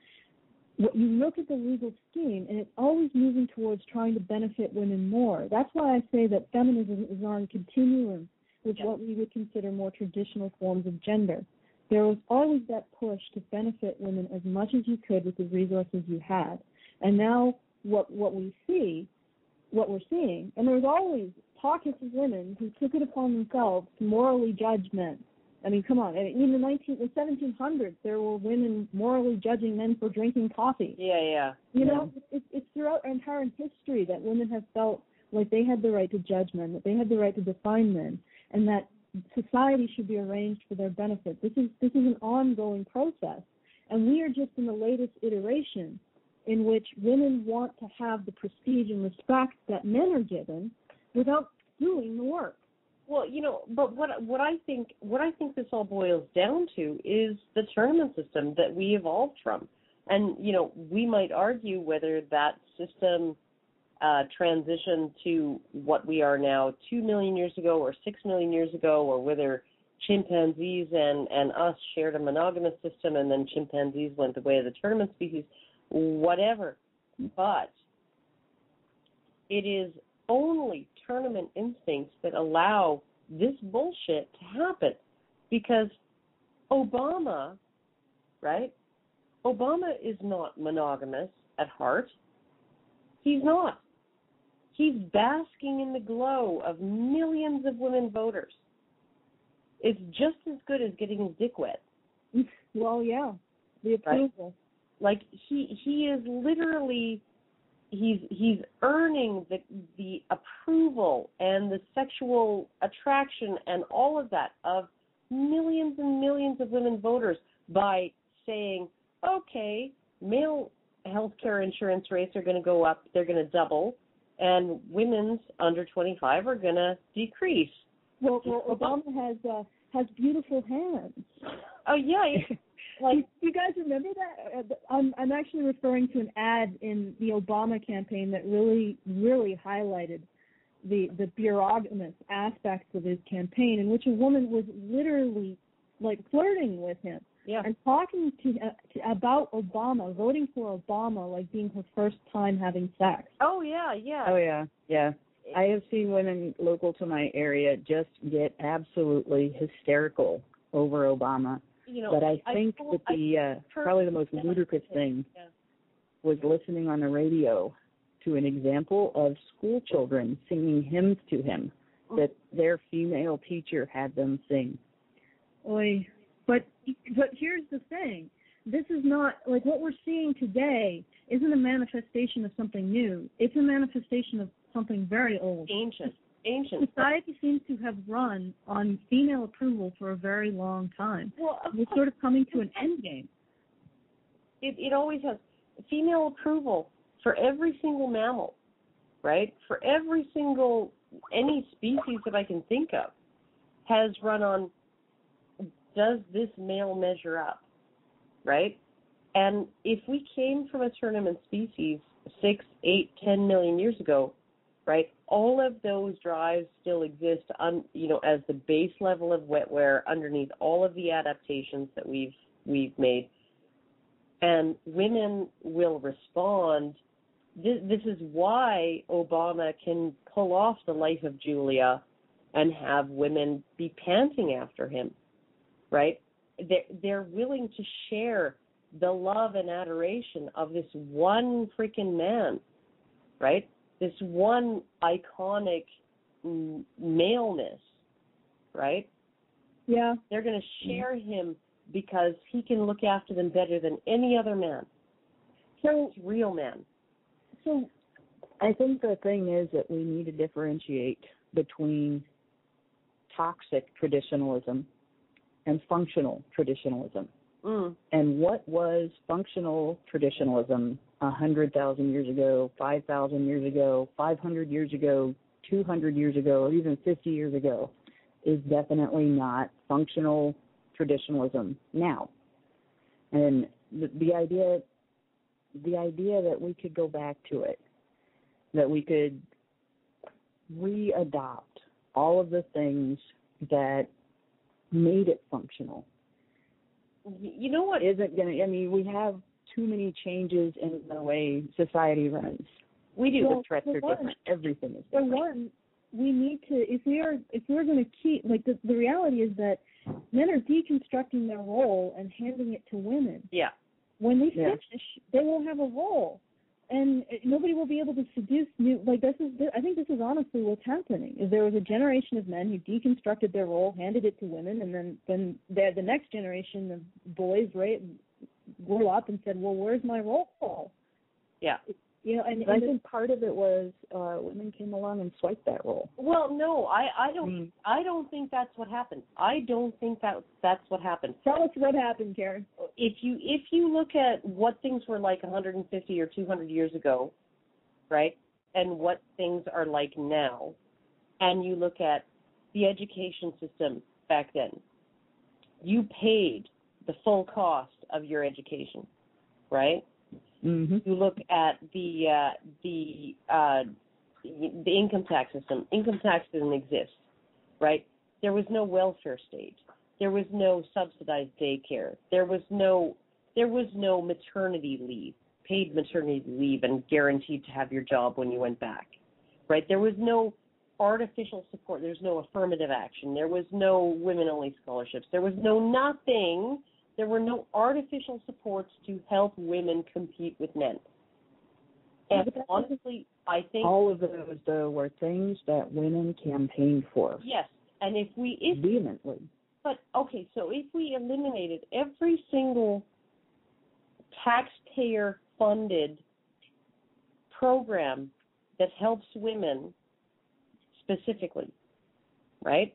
You look at the legal scheme, and it's always moving towards trying to benefit women more. That's why I say that feminism is on a continuum with what we would consider more traditional forms of gender. There was always that push to benefit women as much as you could with the resources you had. And now what we're seeing, and there was always pockets of women who took it upon themselves to morally judge men. I mean, come on. In the 1700s, there were women morally judging men for drinking coffee. Yeah. It's throughout our entire history that women have felt like they had the right to judge men, that they had the right to define men, and that society should be arranged for their benefit. This is an ongoing process, and we are just in the latest iteration in which women want to have the prestige and respect that men are given without doing the work. Well, but what I think this all boils down to is the tournament system that we evolved from. And, we might argue whether that system transitioned to what we are now 2 million years ago or 6 million years ago, or whether chimpanzees and us shared a monogamous system and then chimpanzees went the way of the tournament species, whatever. But it is only tournament instincts that allow this bullshit to happen, because Obama, right? Obama is not monogamous at heart. He's not. He's basking in the glow of millions of women voters. It's just as good as getting his dick wet. Well, yeah, the approval. Right? Like he is literally, he's earning the approval and the sexual attraction and all of that of millions and millions of women voters by saying, okay, male health care insurance rates are going to go up, they're going to double, and women's under 25 are going to decrease. Well, Obama has beautiful hands. Oh, yeah. Like, do you guys remember that? I'm actually referring to an ad in the Obama campaign that really, really highlighted the bureaucratic aspects of his campaign, in which a woman was literally like flirting with him. Yeah. And talking about Obama, voting for Obama, like being her first time having sex. Oh, yeah, yeah. Oh, yeah, yeah. I have seen women local to my area just get absolutely hysterical over Obama. But I think that probably the most ludicrous thing was listening on the radio to an example of school children singing hymns to him that their female teacher had them sing. Oy. But here's the thing. This is not, like, what we're seeing today isn't a manifestation of something new. It's a manifestation of something very old. Ancient. Society seems to have run on female approval for a very long time. Well, we're sort of coming to an end game. It always has. Female approval for every single mammal, right? For every single, any species that I can think of has run on, does this male measure up, right? And if we came from a tournament species 6, 8, 10 million years ago, right, all of those drives still exist, as the base level of wetware underneath all of the adaptations that we've made. And women will respond. This is why Obama can pull off the life of Julia and have women be panting after him. Right? They're willing to share the love and adoration of this one freaking man, right? This one iconic maleness, right? Yeah. They're going to share him because he can look after them better than any other man. So, he's a real man. So I think the thing is that we need to differentiate between toxic traditionalism and functional traditionalism. And what was functional traditionalism 100,000 years ago, 5,000 years ago, 500 years ago, 200 years ago, or even 50 years ago is definitely not functional traditionalism now. And the idea that we could go back to it, that we could re-adopt all of the things that made it functional. You know what? Isn't going to, I mean, we have too many changes in the way society runs. We do. The threats are different. Everything is different. For one, we need to, if we're going to keep, like, the reality is that men are deconstructing their role and handing it to women. Yeah. When they finish, they will have a role. And nobody will be able to seduce new. Like, I think this is honestly what's happening. Is there was a generation of men who deconstructed their role, handed it to women, and then the next generation of boys grew up and said, "Well, where's my role?" Yeah. You know, and I think part of it was women came along and swiped that role. Well, no, I don't think that's what happened. I don't think that's what happened. Tell us what happened, Karen. If you look at what things were like 150 or 200 years ago, right, and what things are like now, and you look at the education system back then, you paid the full cost of your education, right? Mm-hmm. You look at the income tax system. Income tax didn't exist, right? There was no welfare state. There was no subsidized daycare. There was no maternity leave, paid maternity leave, and guaranteed to have your job when you went back, right? There was no artificial support. There's no affirmative action. There was no women-only scholarships. There was no nothing. There were no artificial supports to help women compete with men. And honestly, I think all of those, though, were things that women campaigned for. Yes, and vehemently. But okay, so if we eliminated every single taxpayer-funded program that helps women specifically, right?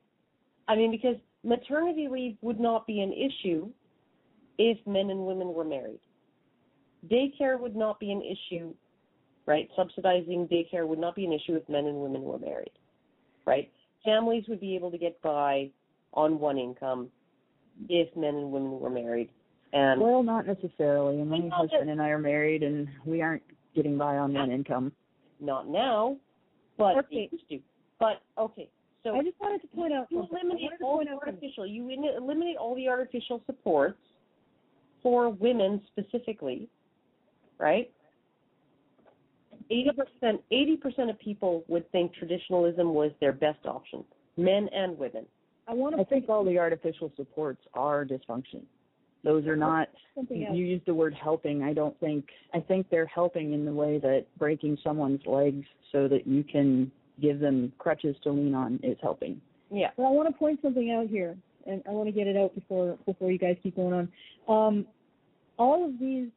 I mean, because maternity leave would not be an issue if men and women were married. Daycare would not be an issue, right? Subsidizing daycare would not be an issue if men and women were married, right? Families would be able to get by on one income if men and women were married. And well, not necessarily. And my husband and I are married, and we aren't getting by on one income. Not now, but okay. It used to. But okay, so I just wanted to point out you eliminate all the artificial supports for women specifically, right? 80% of people would think traditionalism was their best option, men and women. I think all the artificial supports are dysfunction. Those are not, you used the word helping. I think they're helping in the way that breaking someone's legs so that you can give them crutches to lean on is helping. Yeah. Well, I want to point something out here, and I want to get it out before you guys keep going on. All of these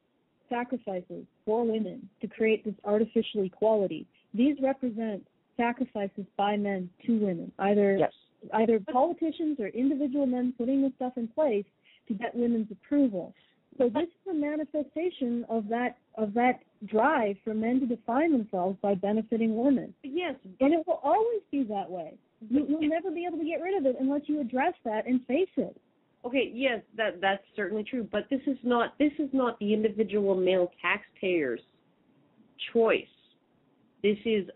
sacrifices for women to create this artificial equality, these represent sacrifices by men to women, either politicians or individual men putting this stuff in place to get women's approval. So this is a manifestation of that drive for men to define themselves by benefiting women. Yes. And it will always be that way. You'll never be able to get rid of it unless you address that and face it. Okay, yes, that's certainly true, but this is not the individual male taxpayer's choice. This is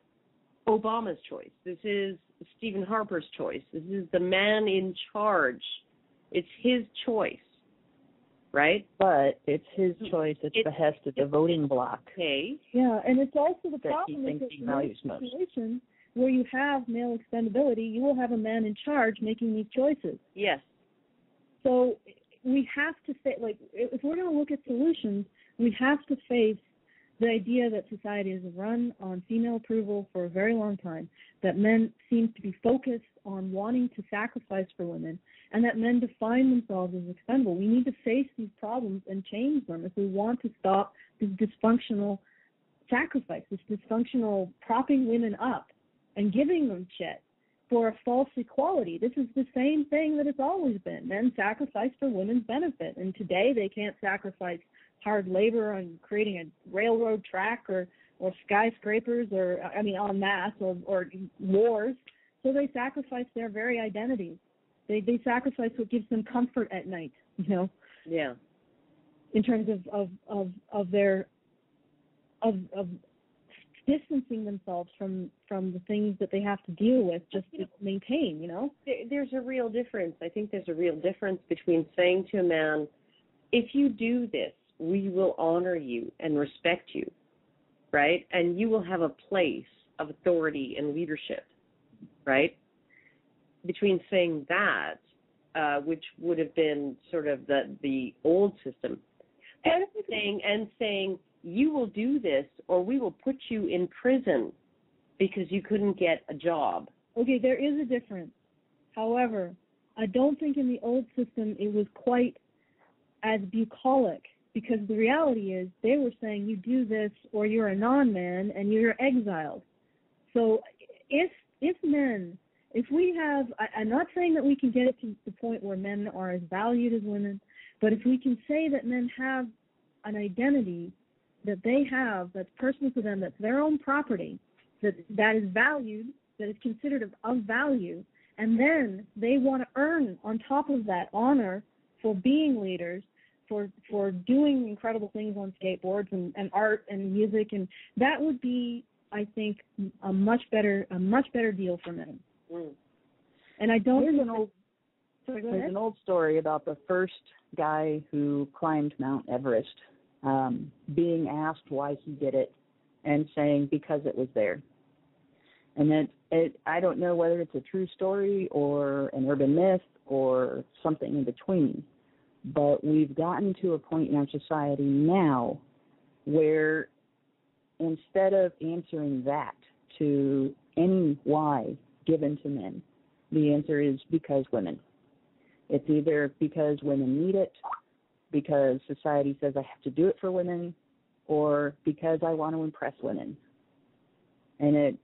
Obama's choice. This is Stephen Harper's choice. This is the man in charge. It's his choice, right? But it's his choice at the behest of the voting bloc. Okay. Yeah, and it's also the problem that he values most. Situation where you have male expendability, you will have a man in charge making these choices. Yes. So we have to say, if we're going to look at solutions, we have to face the idea that society is run on female approval for a very long time, that men seem to be focused on wanting to sacrifice for women, and that men define themselves as expendable. We need to face these problems and change them if we want to stop this dysfunctional sacrifice, this dysfunctional propping women up and giving them shit for a false equality. This is the same thing that it's always been. Men sacrifice for women's benefit, and today they can't sacrifice hard labor on creating a railroad track or skyscrapers en masse or wars. So they sacrifice their very identities. They sacrifice what gives them comfort at night, Yeah. in terms of their distancing themselves from the things that they have to deal with just to maintain, There's a real difference. I think there's a real difference between saying to a man, if you do this, we will honor you and respect you, right? And you will have a place of authority and leadership, right? Between saying that, which would have been sort of the old system, and saying you will do this or we will put you in prison because you couldn't get a job. Okay, there is a difference. However, I don't think in the old system it was quite as bucolic. because the reality is they were saying you do this or you're a non-man and you're exiled. So if men, if we have, I'm not saying that we can get it to the point where men are as valued as women, but if we can say that men have an identity that they have, that's personal to them, that's their own property, that is valued, that is considered of value, and then they want to earn on top of that honor for being leaders, for doing incredible things on skateboards and art and music, and that would be, I think, a much better deal for men. Mm. And I don't. There's an old story about the first guy who climbed Mount Everest, being asked why he did it, and saying because it was there. And I don't know whether it's a true story or an urban myth or something in between, but we've gotten to a point in our society now where instead of answering that to any why given to men, the answer is because women. It's either because women need it, because society says I have to do it for women, or because I want to impress women. And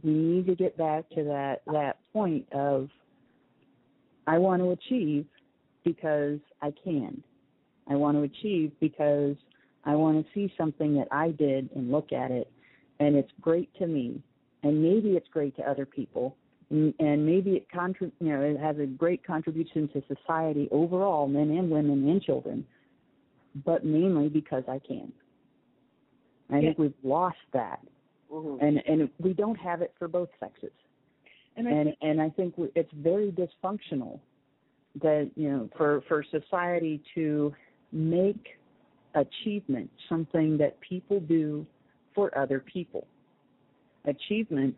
we need to get back to that point of I want to achieve because I can. I want to achieve because I want to see something that I did and look at it, and it's great to me, and maybe it's great to other people, and maybe it has a great contribution to society overall, men and women and children, but mainly because I can. I think we've lost that, and we don't have it for both sexes, and I think it's very dysfunctional that for society to make achievement something that people do for other people. Achievement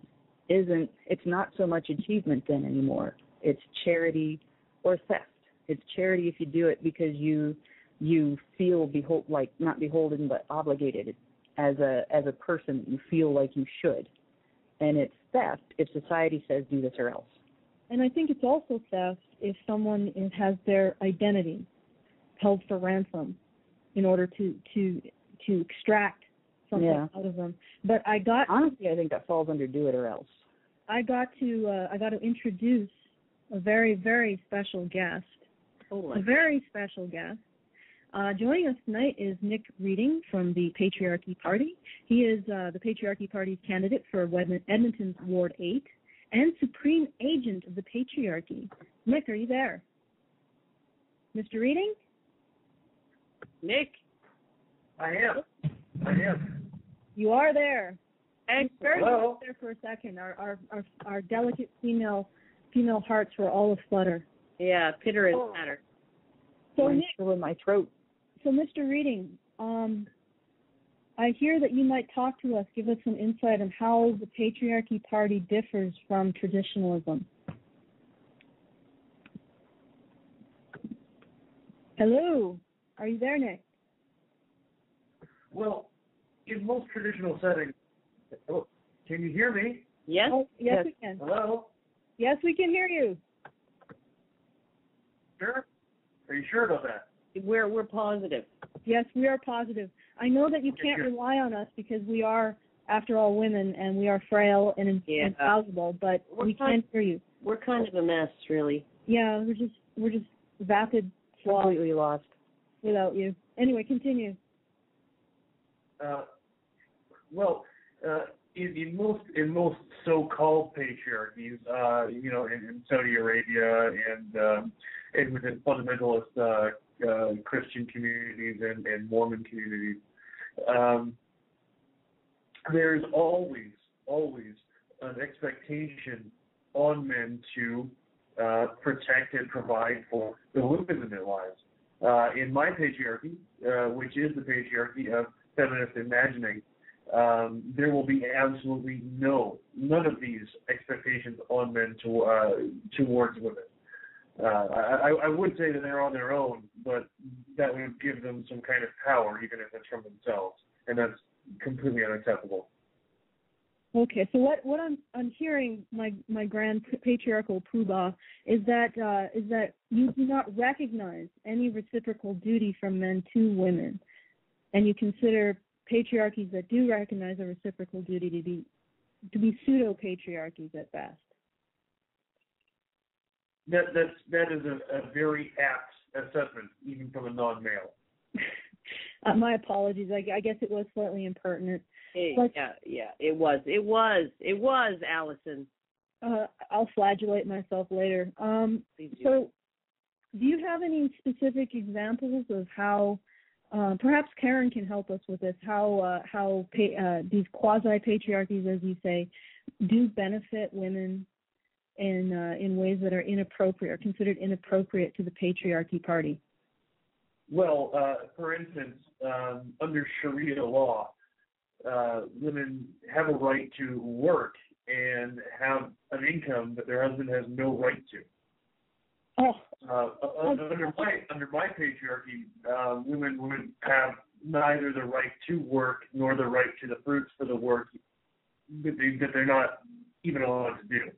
it's not so much achievement then anymore. It's charity or theft. It's charity if you do it because you feel not beholden but obligated as a person. You feel like you should. And it's theft if society says do this or else. And I think it's also theft if someone has their identity held for ransom in order to extract something out of them. But honestly, I think that falls under do it or else. I got to introduce a very, very special guest. A very special guest. Joining us tonight is Nick Reading from the Patriarchy Party. He is the Patriarchy Party's candidate for Edmonton's Ward 8 and Supreme Agent of the Patriarchy. Nick, are you there? Mr. Reading? Nick? I am. You are there. And hello. There for a second. Our delicate female hearts were all aflutter. Yeah, pitter and patter. So I'm Nick, still in my throat. So Mr. Reading, I hear that you might talk to us, give us some insight on how the Patriarchy Party differs from traditionalism. Hello, are you there, Nick? Well, in most traditional settings, can you hear me? Yes. Oh, yes, we can. Hello? Yes, we can hear you. Sure? Are you sure about that? We're positive. Yes, we are positive. I know that you can't rely on us because we are, after all, women and we are frail and infallible, but we can hear you. We're kind of a mess, really. Yeah, we're just vapid sloth. Completely lost without you. Anyway, continue. In most so-called patriarchies, in Saudi Arabia and within fundamentalist Christian communities and Mormon communities, there's always an expectation on men to protect and provide for the women in their lives. In my patriarchy, which is the patriarchy of feminist imagining, there will be absolutely none of these expectations on men towards women. I would say that they're on their own, but that would give them some kind of power, even if it's from themselves, and that's completely unacceptable. Okay, so what I'm hearing, my grand patriarchal poobah, is that you do not recognize any reciprocal duty from men to women, and you consider patriarchies that do recognize a reciprocal duty to be pseudo patriarchies at best. That is a very apt assessment, even from a non-male. My apologies. I guess it was slightly impertinent. Yeah, it was, Allison. I'll flagellate myself later. So, do you have any specific examples of how, perhaps Karen can help us with this, how these quasi-patriarchies, as you say, do benefit women in ways that are inappropriate or considered inappropriate to the patriarchy party? Well, for instance, under Sharia law, women have a right to work and have an income that their husband has no right to. Under my patriarchy, women would have neither the right to work nor the right to the fruits for the work that they're not even allowed to do.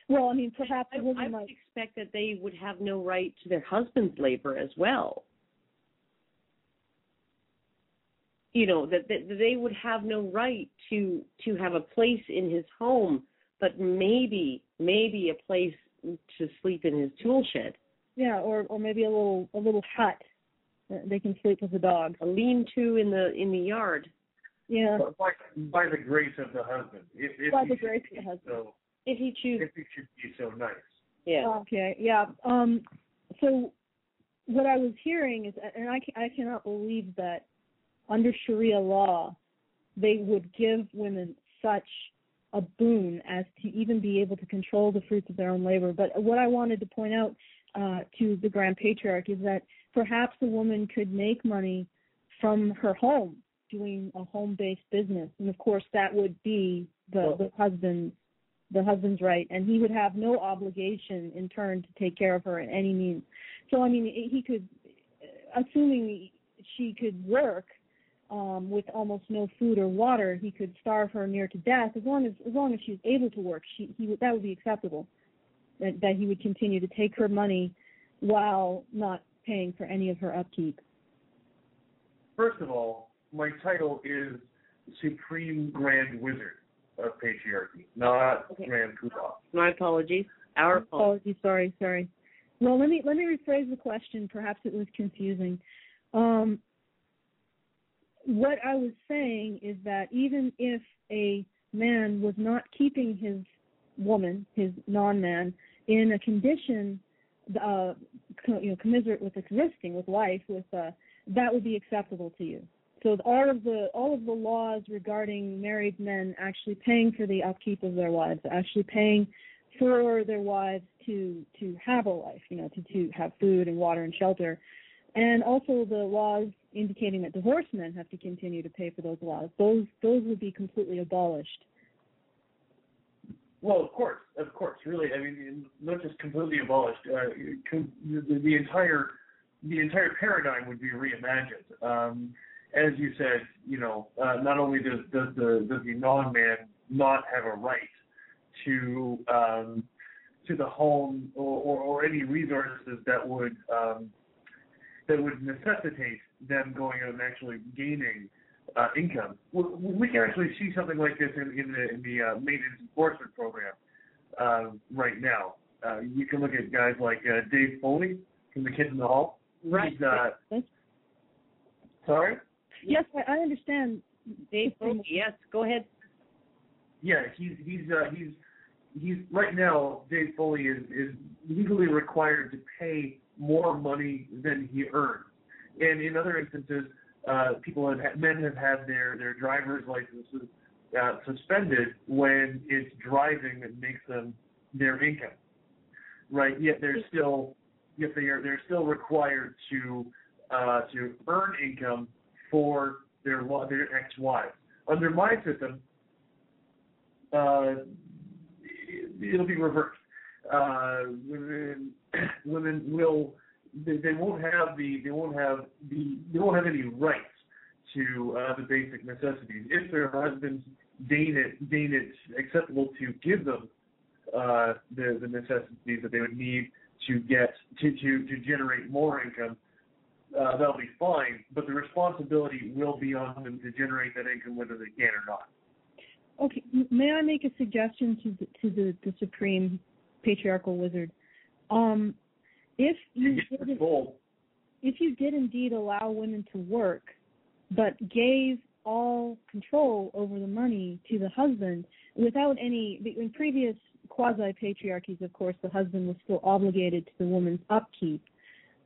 Well, I mean, perhaps I would expect that they would have no right to their husband's labor as well. You know, that they would have no right to have a place in his home, but maybe a place to sleep in his tool shed. Yeah, or maybe a little hut they can sleep with the dog. A lean-to in the yard. Yeah. By the grace of the husband. By the grace of the husband. So, if he chooses. If he should be so nice. Yeah. Okay. Yeah. So what I was hearing is, and I cannot believe that under Sharia law they would give women such a boon as to even be able to control the fruits of their own labor. But what I wanted to point out to the Grand Patriarch is that perhaps a woman could make money from her home doing a home-based business, and of course that would be the husband's right, and he would have no obligation in turn to take care of her in any means. So I mean, he could, assuming she could work with almost no food or water, he could starve her near to death as long as she's able to work. That would be acceptable. That he would continue to take her money while not paying for any of her upkeep. First of all, my title is Supreme Grand Wizard of Patriarchy, not Grand Poobah. My apologies. Our apologies. Sorry. Well, let me rephrase the question. Perhaps it was confusing. What I was saying is that even if a man was not keeping his woman, his non-man, in a condition commiserate with existing, with life, that would be acceptable to you. So all of the laws regarding married men actually paying for the upkeep of their wives, actually paying for their wives to have a life, to have food and water and shelter, and also the laws indicating that divorced men have to continue to pay for those laws. Those would be completely abolished. Well, of course, really. I mean, not just completely abolished. The entire paradigm would be reimagined. As you said, not only does the non-man not have a right to the home or any resources that would necessitate them going out and actually gaining income. We can actually see something like this in the maintenance enforcement program right now. You can look at guys like Dave Foley from the Kids in the Hall. Right. Sorry? Yes, I understand. Dave Foley, yes, go ahead. Yeah, he's right now. Dave Foley is legally required to pay more money than he earns, and in other instances, men have had their driver's licenses suspended when it's driving that makes them their income. Right? Yet they're still required to earn income for their ex-wives. Under my system, it'll be reversed. Women will they won't have any rights to the basic necessities if their husbands deem it acceptable to give them the necessities that they would need to get to generate more income, that'll be fine. But the responsibility will be on them to generate that income whether they can or not. Okay, may I make a suggestion to the supreme patriarchal wizard? If you did indeed allow women to work, but gave all control over the money to the husband without any, in previous quasi-patriarchies, of course, the husband was still obligated to the woman's upkeep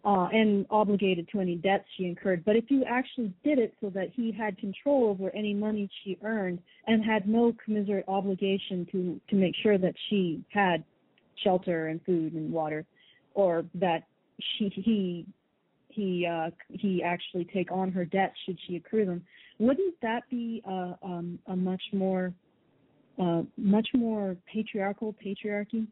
and obligated to any debts she incurred. But if you actually did it so that he had control over any money she earned and had no commiserate obligation to make sure that she had shelter and food and water, or that he actually take on her debts should she accrue them, wouldn't that be a much more patriarchal patriarchy?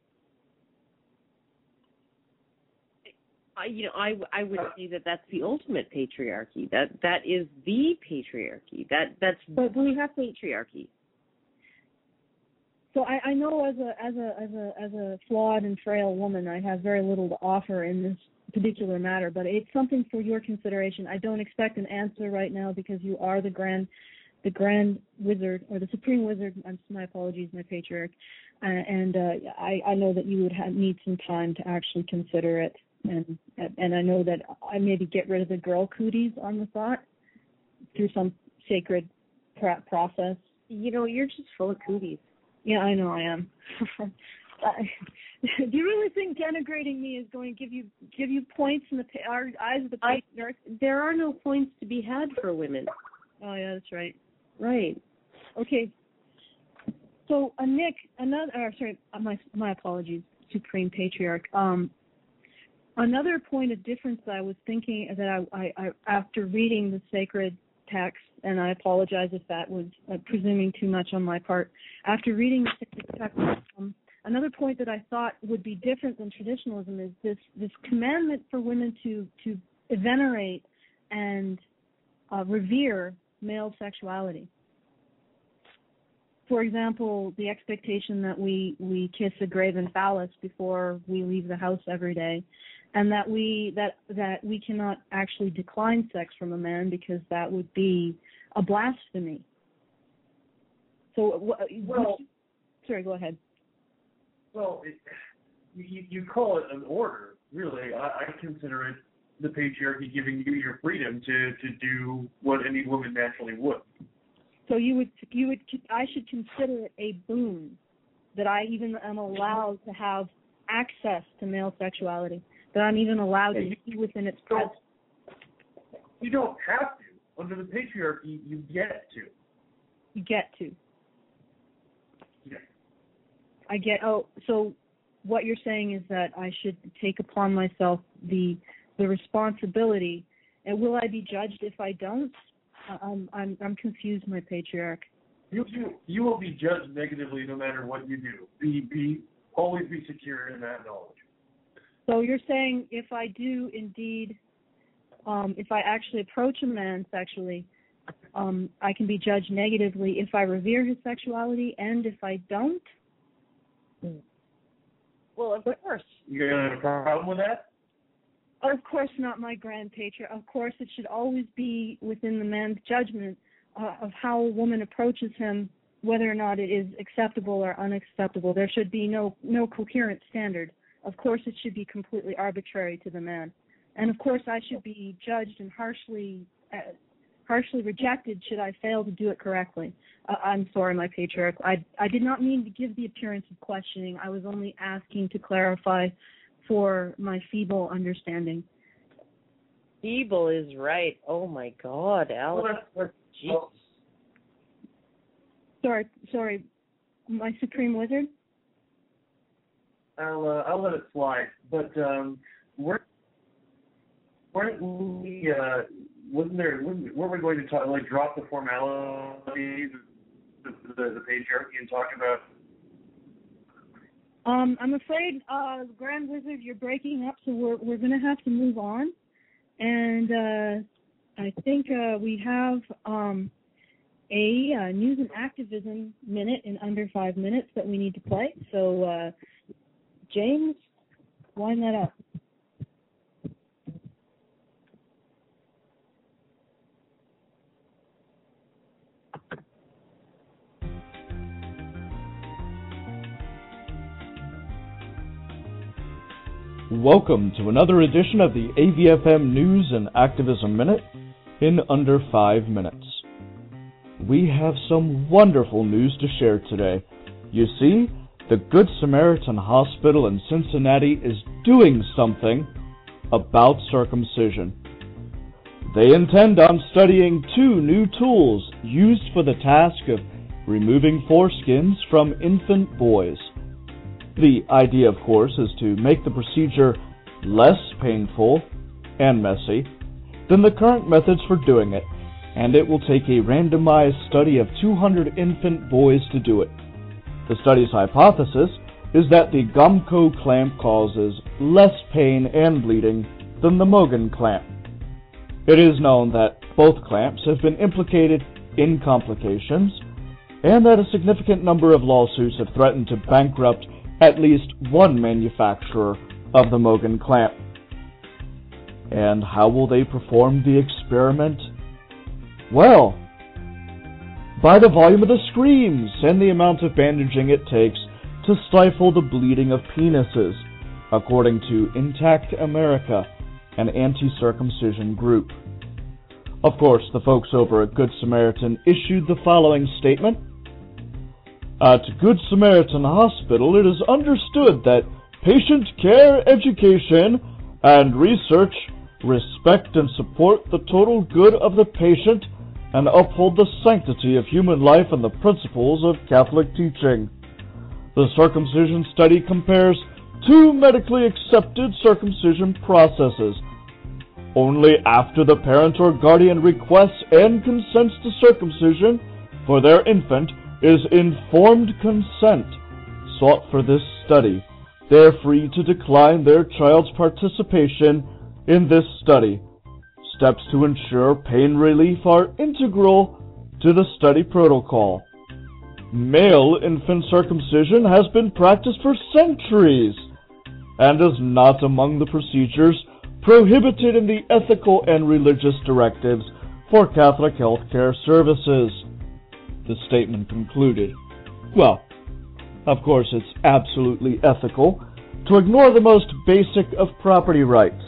I would say that's the ultimate patriarchy. That is the patriarchy. But we have patriarchy. So I know as a flawed and frail woman, I have very little to offer in this particular matter, but it's something for your consideration. I don't expect an answer right now because you are the grand wizard, or the supreme wizard. My apologies, my patriarch, and I know that you would need some time to actually consider it, and I know that I maybe get rid of the girl cooties on the thought through some sacred process. You're just full of cooties. Yeah, I know I am. Do you really think denigrating me is going to give you points in the eyes of the patriarch? There are no points to be had for women. Oh yeah, that's right. Right. Okay. So Nick, my apologies, Supreme Patriarch. Another point of difference that I was thinking that I after reading the sacred text, and I apologize if that was presuming too much on my part. After reading the sacred text, another point that I thought would be different than traditionalism is this commandment for women to venerate and revere male sexuality. For example, the expectation that we kiss a graven phallus before we leave the house every day, and that we cannot actually decline sex from a man because that would be a blasphemy. So, sorry, go ahead. Well, you call it an order, really. I consider it the patriarchy giving you your freedom to do what any woman naturally would. So I should consider it a boon that I even am allowed to have access to male sexuality, that I'm even allowed to be within its presence. You don't have to. Under the patriarchy, you get to. You get to. Yeah. So what you're saying is that I should take upon myself the responsibility, and will I be judged if I don't? I'm confused, my patriarch. You will be judged negatively no matter what you do. Always be secure in that knowledge. So you're saying if I do indeed, if I actually approach a man sexually, I can be judged negatively if I revere his sexuality, and if I don't? Well, of course. You gonna have a problem with that? Of course not, my grand patriarch. Of course, it should always be within the man's judgment of how a woman approaches him, whether or not it is acceptable or unacceptable. There should be no coherent standard. Of course, it should be completely arbitrary to the man. And of course, I should be judged and harshly rejected should I fail to do it correctly. I'm sorry, my patriarch. I did not mean to give the appearance of questioning. I was only asking to clarify for my feeble understanding. Feeble is right. Oh my God, Alex. Well, Sorry, my supreme wizard. I'll let it slide. But weren't we weren't we going to talk, like, drop the formalities of the patriarchy and talk about? I'm afraid, Grand Wizard, you're breaking up, so we're going to have to move on. And I think we have a news and activism minute in under 5 minutes that we need to play. So, James, wind that up. Welcome to another edition of the AVFM News and Activism Minute in under 5 minutes. We have some wonderful news to share today. You see, the Good Samaritan Hospital in Cincinnati is doing something about circumcision. They intend on studying 2 new tools used for the task of removing foreskins from infant boys. The idea, of course, is to make the procedure less painful and messy than the current methods for doing it, and it will take a randomized study of 200 infant boys to do it. The study's hypothesis is that the Gomco clamp causes less pain and bleeding than the Mogan clamp. It is known that both clamps have been implicated in complications, and that a significant number of lawsuits have threatened to bankrupt at least one manufacturer of the Mogan clamp. And how will they perform the experiment? Well, by the volume of the screams and the amount of bandaging it takes to stifle the bleeding of penises, according to Intact America, an anti-circumcision group. Of course, the folks over at Good Samaritan issued the following statement. At Good Samaritan Hospital, it is understood that patient care, education, and research respect and support the total good of the patient and uphold the sanctity of human life and the principles of Catholic teaching. The circumcision study compares 2 medically accepted circumcision processes. Only after the parent or guardian requests and consents to circumcision for their infant is informed consent sought for this study. They are free to decline their child's participation in this study. Steps to ensure pain relief are integral to the study protocol. Male infant circumcision has been practiced for centuries and is not among the procedures prohibited in the ethical and religious directives for Catholic healthcare services. The statement concluded. Well, of course it's absolutely ethical to ignore the most basic of property rights,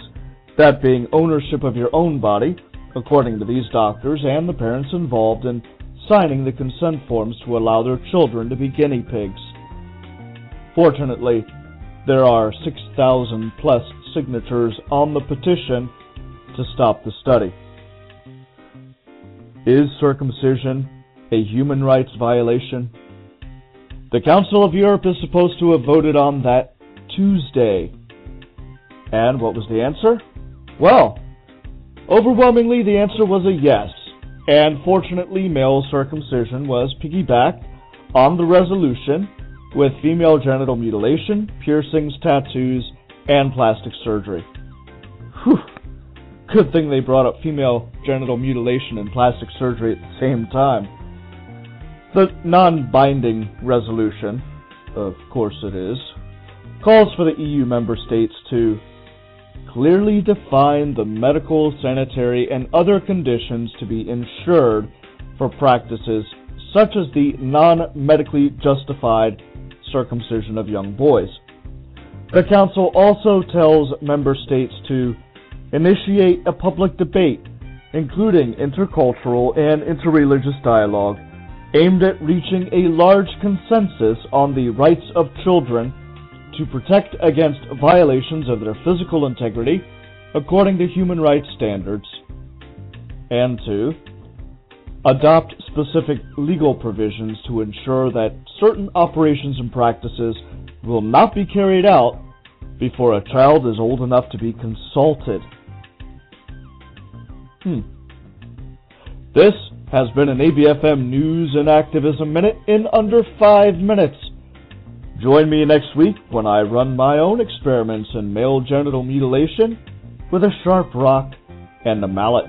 that being ownership of your own body, according to these doctors and the parents involved in signing the consent forms to allow their children to be guinea pigs. Fortunately, there are 6,000 plus signatures on the petition to stop the study. Is circumcision a human rights violation? The Council of Europe is supposed to have voted on that Tuesday. And what was the answer? Well, overwhelmingly the answer was a yes, and fortunately male circumcision was piggybacked on the resolution with female genital mutilation, piercings, tattoos, and plastic surgery. Whew. Good thing they brought up female genital mutilation and plastic surgery at the same time. The non-binding resolution, of course it is, calls for the EU member states to clearly define the medical, sanitary, and other conditions to be ensured for practices such as the non-medically justified circumcision of young boys. The Council also tells member states to initiate a public debate, including intercultural and interreligious dialogue, aimed at reaching a large consensus on the rights of children to protect against violations of their physical integrity according to human rights standards, and to adopt specific legal provisions to ensure that certain operations and practices will not be carried out before a child is old enough to be consulted. This has been an ABFM News and Activism Minute in under 5 minutes. Join me next week when I run my own experiments in male genital mutilation with a sharp rock and a mallet.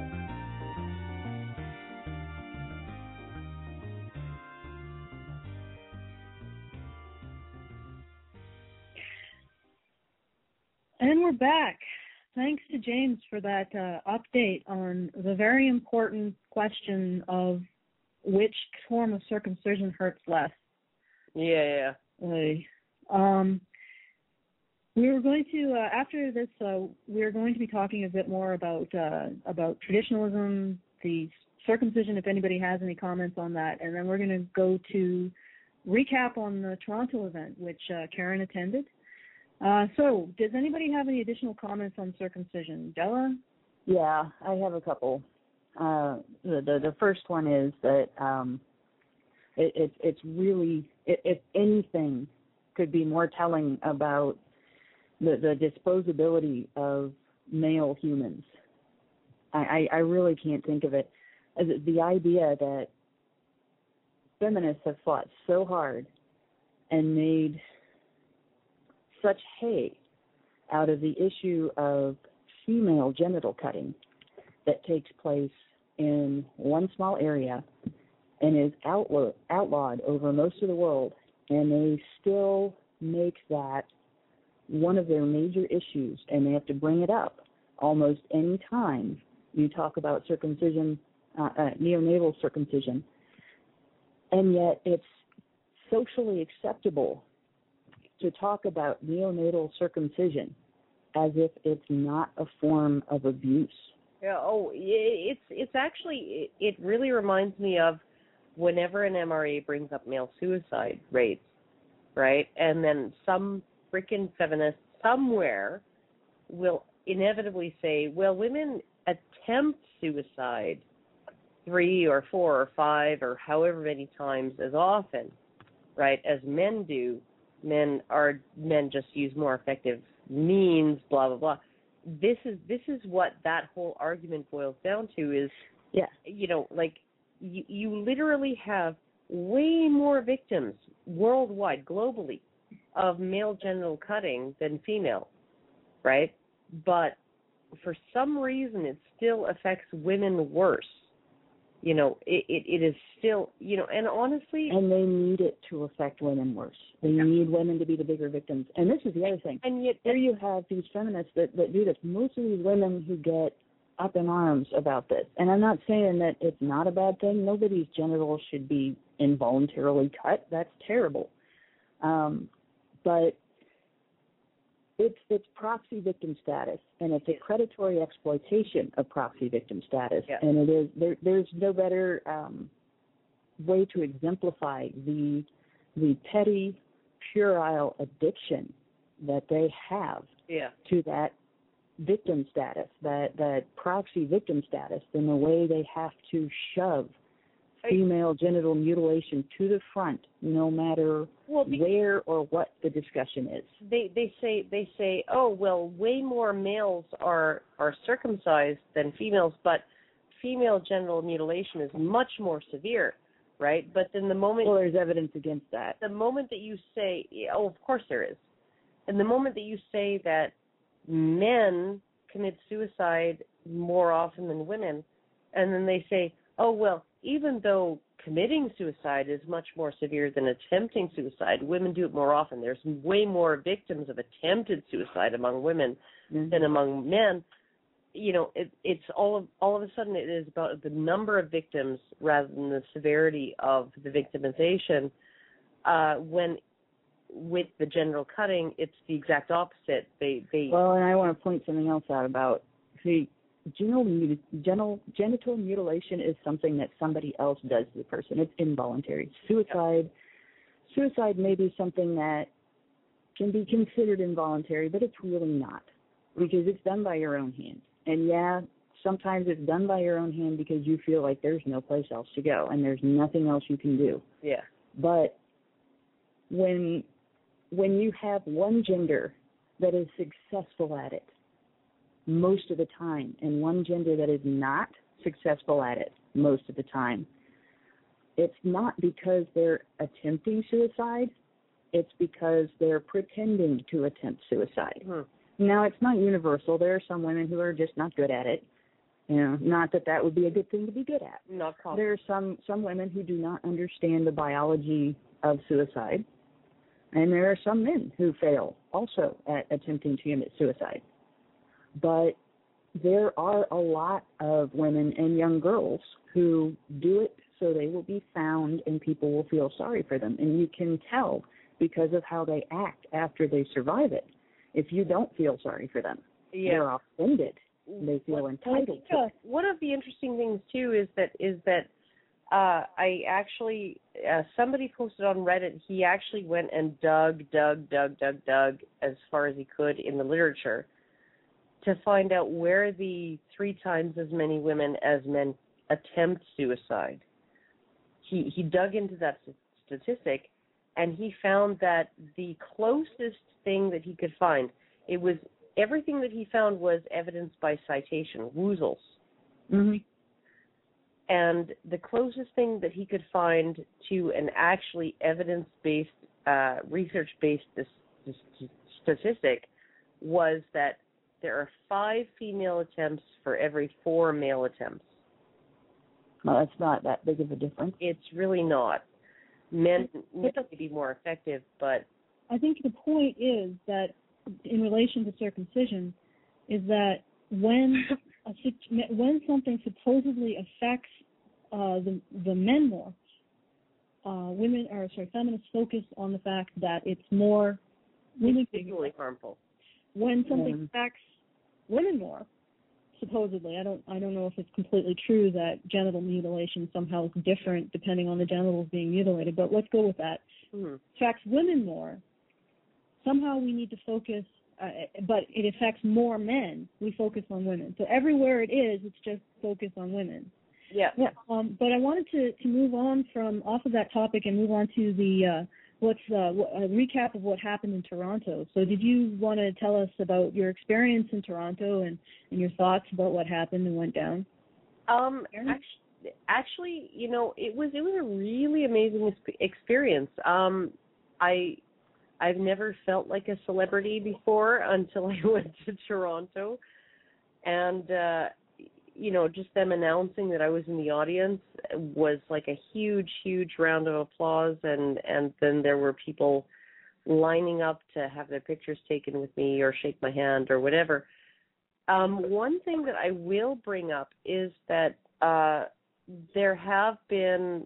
thanks to James for that update on the very important question of which form of circumcision hurts less. Yeah. We were going to after this. We are going to be talking a bit more about traditionalism, the circumcision. If anybody has any comments on that, and then we're going to go to recap on the Toronto event, which Karen attended. So, does anybody have any additional comments on circumcision? Della? Yeah, I have a couple. The first one is that it's really, if anything could be more telling about the disposability of male humans, I really can't think of it. The idea that feminists have fought so hard and made such hay out of the issue of female genital cutting that takes place in one small area and is outlawed over most of the world, and they still make that one of their major issues, and they have to bring it up almost any time you talk about circumcision, neonatal circumcision, and yet it's socially acceptable to talk about neonatal circumcision as if it's not a form of abuse. Yeah. Oh, it's actually, it really reminds me of whenever an MRA brings up male suicide rates, right? And then some freaking feminist somewhere will inevitably say, well, women attempt suicide 3 or 4 or 5 or however many times as often, right, as men do. Men just use more effective means, blah blah blah. This is what that whole argument boils down to is, like you literally have way more victims worldwide, globally, of male genital cutting than female, right? But for some reason, it still affects women worse. It is still, and honestly... And they need it to affect women worse. They need women to be the bigger victims. And this is the other thing. And yet... There you have these feminists that do this. Most of these women who get up in arms about this. And I'm not saying that it's not a bad thing. Nobody's genitals should be involuntarily cut. That's terrible. But it's proxy victim status, and it's a predatory exploitation of proxy victim status. Yeah. And it is there's no better way to exemplify the petty, puerile addiction that they have to that victim status, that proxy victim status, than the way they have to shove female genital mutilation to the front, no matter where or what the discussion is. They say, oh well, way more males are circumcised than females, but female genital mutilation is much more severe, right? But then the moment there's evidence against that. The moment that you say, oh, of course there is, and the moment that you say that men commit suicide more often than women, and then they say, oh well, even though committing suicide is much more severe than attempting suicide, women do it more often. There's way more victims of attempted suicide among women than among men. It's all of a sudden it is about the number of victims rather than the severity of the victimization. When with the genital cutting, it's the exact opposite. Well, and I want to point something else out about genital mutilation is something that somebody else does to the person. It's involuntary. Suicide may be something that can be considered involuntary, but it's really not, because it's done by your own hand. And sometimes it's done by your own hand because you feel like there's no place else to go and there's nothing else you can do. Yeah. But when you have one gender that is successful at it most of the time, and one gender that is not successful at it most of the time, it's not because they're attempting suicide, it's because they're pretending to attempt suicide. Now, it's not universal. There are some women who are just not good at it. Not that would be a good thing to be good at. Not possible. There are some women who do not understand the biology of suicide, and there are some men who fail also at attempting to commit suicide. But there are a lot of women and young girls who do it so they will be found and people will feel sorry for them. And you can tell because of how they act after they survive it. If you don't feel sorry for them, they're offended. They feel entitled to it. One of the interesting things, too, is that I actually, somebody posted on Reddit, he actually went and dug as far as he could in the literature to find out where the 3 times as many women as men attempt suicide. He dug into that statistic, and he found that the closest thing that he could find, everything that he found was evidence by citation, woozles. Mm-hmm. And the closest thing that he could find to an actually evidence-based, research-based statistic was that there are 5 female attempts for every 4 male attempts. Well, that's not that big of a difference. It's really not. Men may be more effective, but... I think the point is that, in relation to circumcision, is that when something supposedly affects the men more, feminists focus on the fact that it's more individually harmful. When something affects women more, supposedly, I don't know if it's completely true that genital mutilation somehow is different depending on the genitals being mutilated, but let's go with that. Mm-hmm. Affects women more. Somehow we need to focus, but it affects more men. We focus on women. So everywhere it is, it's just focus on women. Yeah. But I wanted to move on off of that topic and move on to the a recap of what happened in Toronto. So did you want to tell us about your experience in Toronto and your thoughts about what happened and went down? Actually, it was a really amazing experience. I've never felt like a celebrity before until I went to Toronto, and just them announcing that I was in the audience was like a huge round of applause, and then there were people lining up to have their pictures taken with me or shake my hand or whatever. One thing that I will bring up is that there have been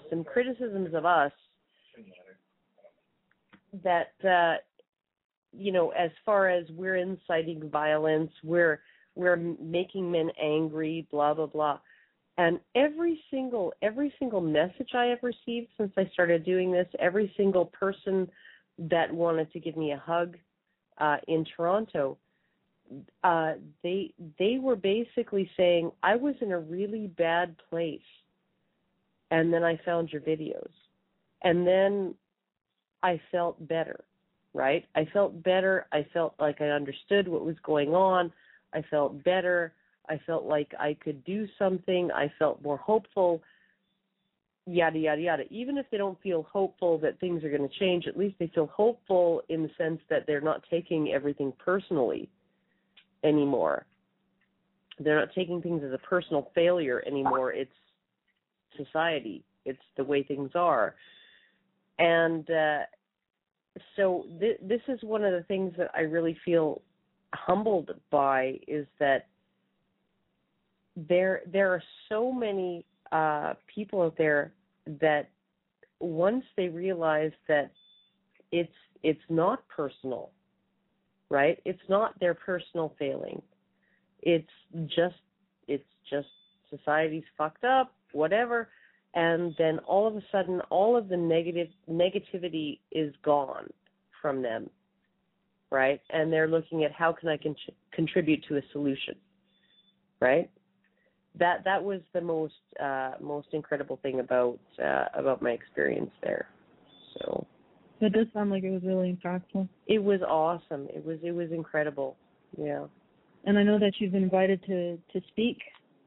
some criticisms of us that, as far as we're inciting violence, we're making men angry, blah, blah, blah. And every single message I have received since I started doing this, every single person that wanted to give me a hug in Toronto, they were basically saying, I was in a really bad place, and then I found your videos. And then I felt better, right? I felt better. I felt like I understood what was going on. I felt better. I felt like I could do something. I felt more hopeful, yada, yada, yada. Even if they don't feel hopeful that things are going to change, at least they feel hopeful in the sense that they're not taking everything personally anymore. They're not taking things as a personal failure anymore. It's society. It's the way things are. And so this is one of the things that I really feel humbled by, is that there are so many people out there that once they realize that it's not personal, right? It's not their personal failing. It's just society's fucked up, whatever. And then all of a sudden, all of the negativity is gone from them, right? And they're looking at how can I contribute to a solution, right? That was the most incredible thing about my experience there. So that does sound like it was really impactful. It was awesome. It was incredible. Yeah. And I know that you've been invited to speak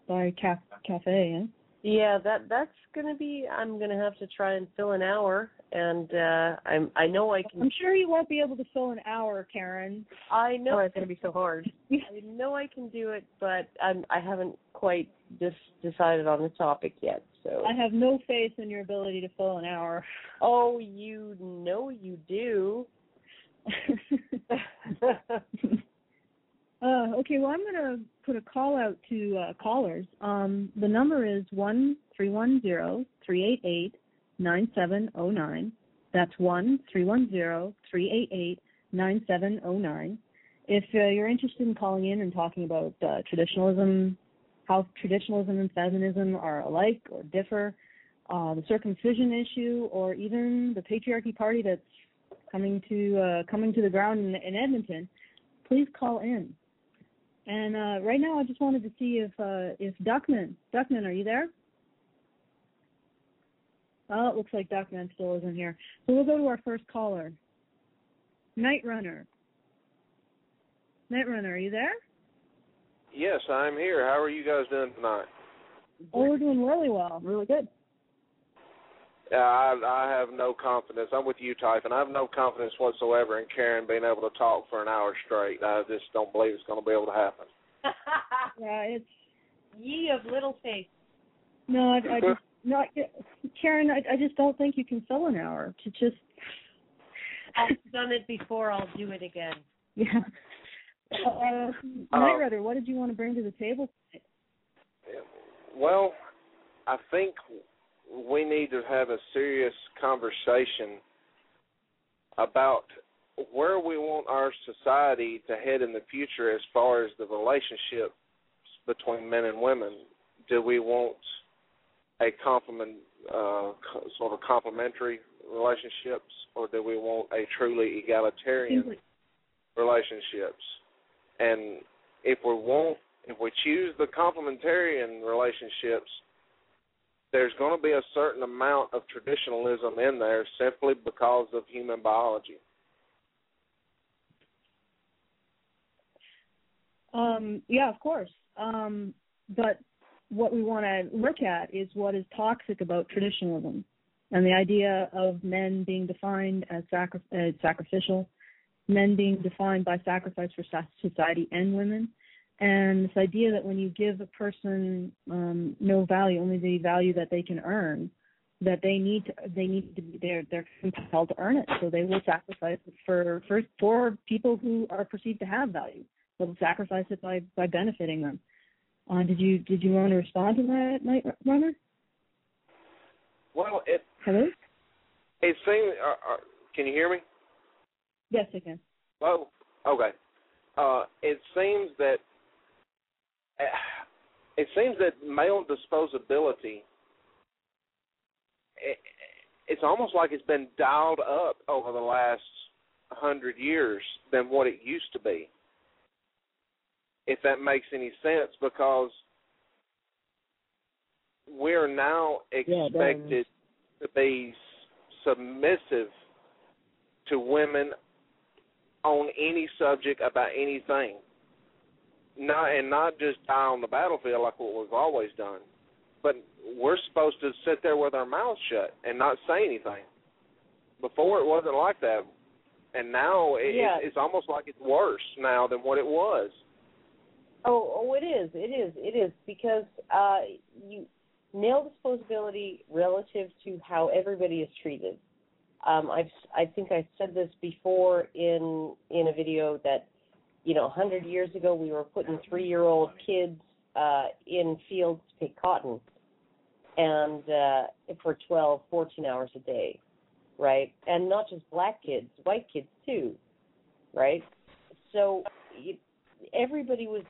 by Cafe, eh? Yeah, that's gonna be. I'm gonna have to try and fill an hour, and I know I can. I'm sure you won't be able to fill an hour, Karen. I know it's gonna be so hard. I know I can do it, but I haven't quite decided on the topic yet. So I have no faith in your ability to fill an hour. Oh, you know you do. Okay, well, I'm going to put a call out to callers. The number is 1-310-388-9709. That's 1-310-388-9709. If you're interested in calling in and talking about traditionalism, how traditionalism and feminism are alike or differ, the circumcision issue, or even the patriarchy party that's coming to the ground in Edmonton, please call in. And right now, I just wanted to see if Duckman, are you there? Oh, it looks like Duckman still isn't here. So we'll go to our first caller, Night Runner. Night Runner, are you there? Yes, I'm here. How are you guys doing tonight? Oh, we're doing really well. Really good. I have no confidence. I'm with you, Typhon. I have no confidence whatsoever in Karen being able to talk for an hour straight. I just don't believe it's going to be able to happen. Yeah, it's ye of little faith. No, Karen, I just don't think you can fill an hour to just. I've done it before. I'll do it again. Yeah. Night Rider, what did you want to bring to the table tonight? Well, I think we need to have a serious conversation about where we want our society to head in the future as far as the relationship between men and women. Do we want a sort of complementary relationships, or do we want a truly egalitarian relationships? And if we choose the complementarian relationships, there's going to be a certain amount of traditionalism in there simply because of human biology. Yeah, of course. But what we want to look at is what is toxic about traditionalism and the idea of men being defined as sacrificial, men being defined by sacrifice for society and women, and this idea that when you give a person no value, only the value that they can earn, that they're compelled to earn it, so they will sacrifice it for people who are perceived to have value. They'll sacrifice it by benefiting them. Did you want to respond to that, Night Runner? Well, hello. It seems. Can you hear me? Yes, I can. Oh, okay. It seems that male disposability, it's almost like it's been dialed up over the last 100 years than what it used to be, if that makes any sense, because we're now expected to be submissive to women on any subject about anything. Not just die on the battlefield like what we've always done, but we're supposed to sit there with our mouths shut and not say anything. Before it wasn't like that, and now it's almost like it's worse now than what it was. Oh, it is because male disposability relative to how everybody is treated. I think I said this before in a video that, 100 years ago we were putting 3-year-old kids in fields to pick cotton, and for 12, 14 hours a day, right? And not just black kids, white kids too, right? So everybody was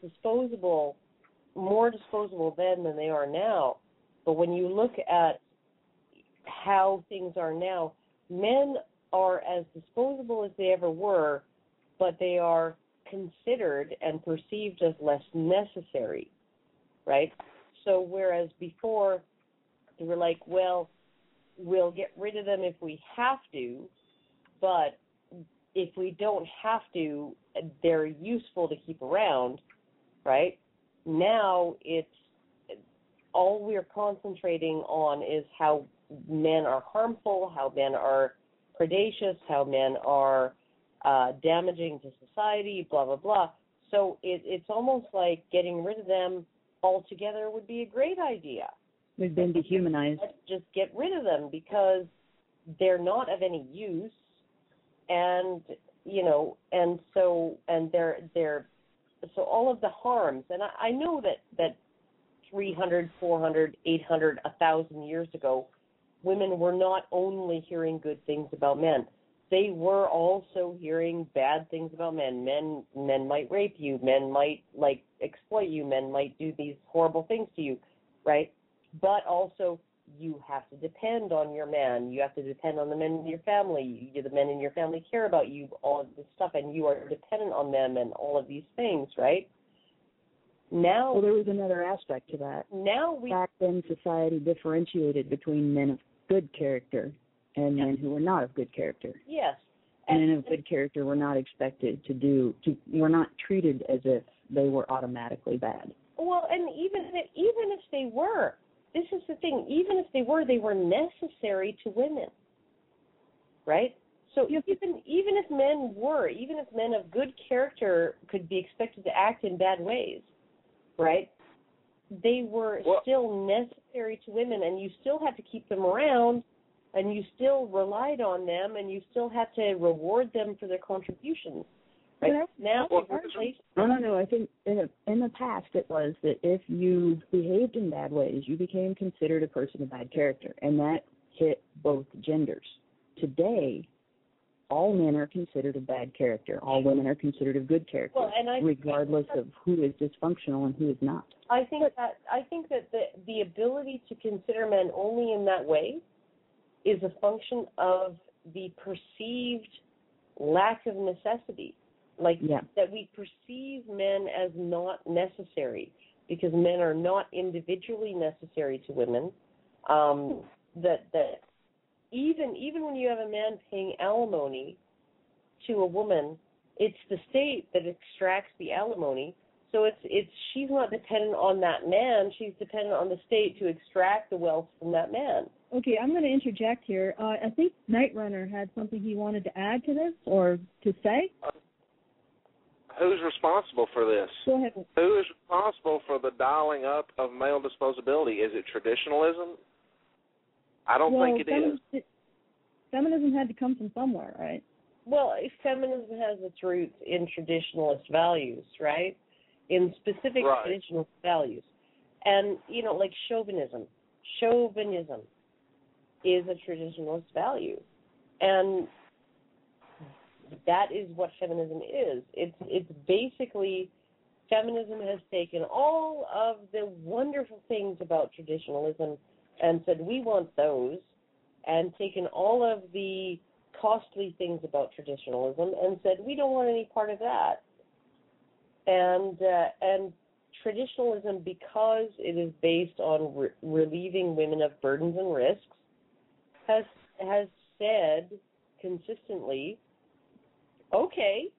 more disposable then than they are now. But when you look at how things are now, men are as disposable as they ever were, but they are considered and perceived as less necessary, right? So whereas before they were like, well, we'll get rid of them if we have to, but if we don't have to, they're useful to keep around, right? Now it's all we're concentrating on is how men are harmful, how men are predacious, how men are damaging to society, blah, blah, blah. So it's almost like getting rid of them altogether would be a great idea. They've been dehumanized. Let's just get rid of them because they're not of any use, and they're all of the harms, and I know that 300, 400, 800, 1,000 years ago, women were not only hearing good things about men. They were also hearing bad things about men. Men might rape you. Men might exploit you. Men might do these horrible things to you, right? But also, you have to depend on your man. You have to depend on the men in your family. The men in your family care about you, all of this stuff, and you are dependent on them and all of these things, right? Now, well, there was another aspect to that. Back then, society differentiated between men of good character and men who were not of good character. Yes. Men of good character were not expected were not treated as if they were automatically bad. Well, and even if they were, this is the thing, even if they were necessary to women, right? So even if men of good character could be expected to act in bad ways, right? They were still necessary to women, and you still had to keep them around, and you still relied on them, and you still had to reward them for their contributions. Right? Now, no. I think in the past it was that if you behaved in bad ways, you became considered a person of bad character, and that hit both genders. Today, all men are considered of bad character. All women are considered of good character, regardless of who is dysfunctional and who is not. I think that the ability to consider men only in that way is a function of the perceived lack of necessity. That we perceive men as not necessary because men are not individually necessary to women. That even when you have a man paying alimony to a woman, it's the state that extracts the alimony. So she's not dependent on that man. She's dependent on the state to extract the wealth from that man. Okay, I'm going to interject here. I think Night Runner had something he wanted to add to this or to say. Who's responsible for this? Go ahead. Who is responsible for the dialing up of male disposability? Is it traditionalism? I don't think it is. Feminism had to come from somewhere, right? Well, feminism has its roots in traditionalist values, right? In specific traditionalist values. And, like chauvinism. Chauvinism is a traditionalist value. And that is what feminism is. It's basically, feminism has taken all of the wonderful things about traditionalism and said, we want those, and taken all of the costly things about traditionalism and said, we don't want any part of that. And traditionalism, because it is based on relieving women of burdens and risks, has said consistently, okay,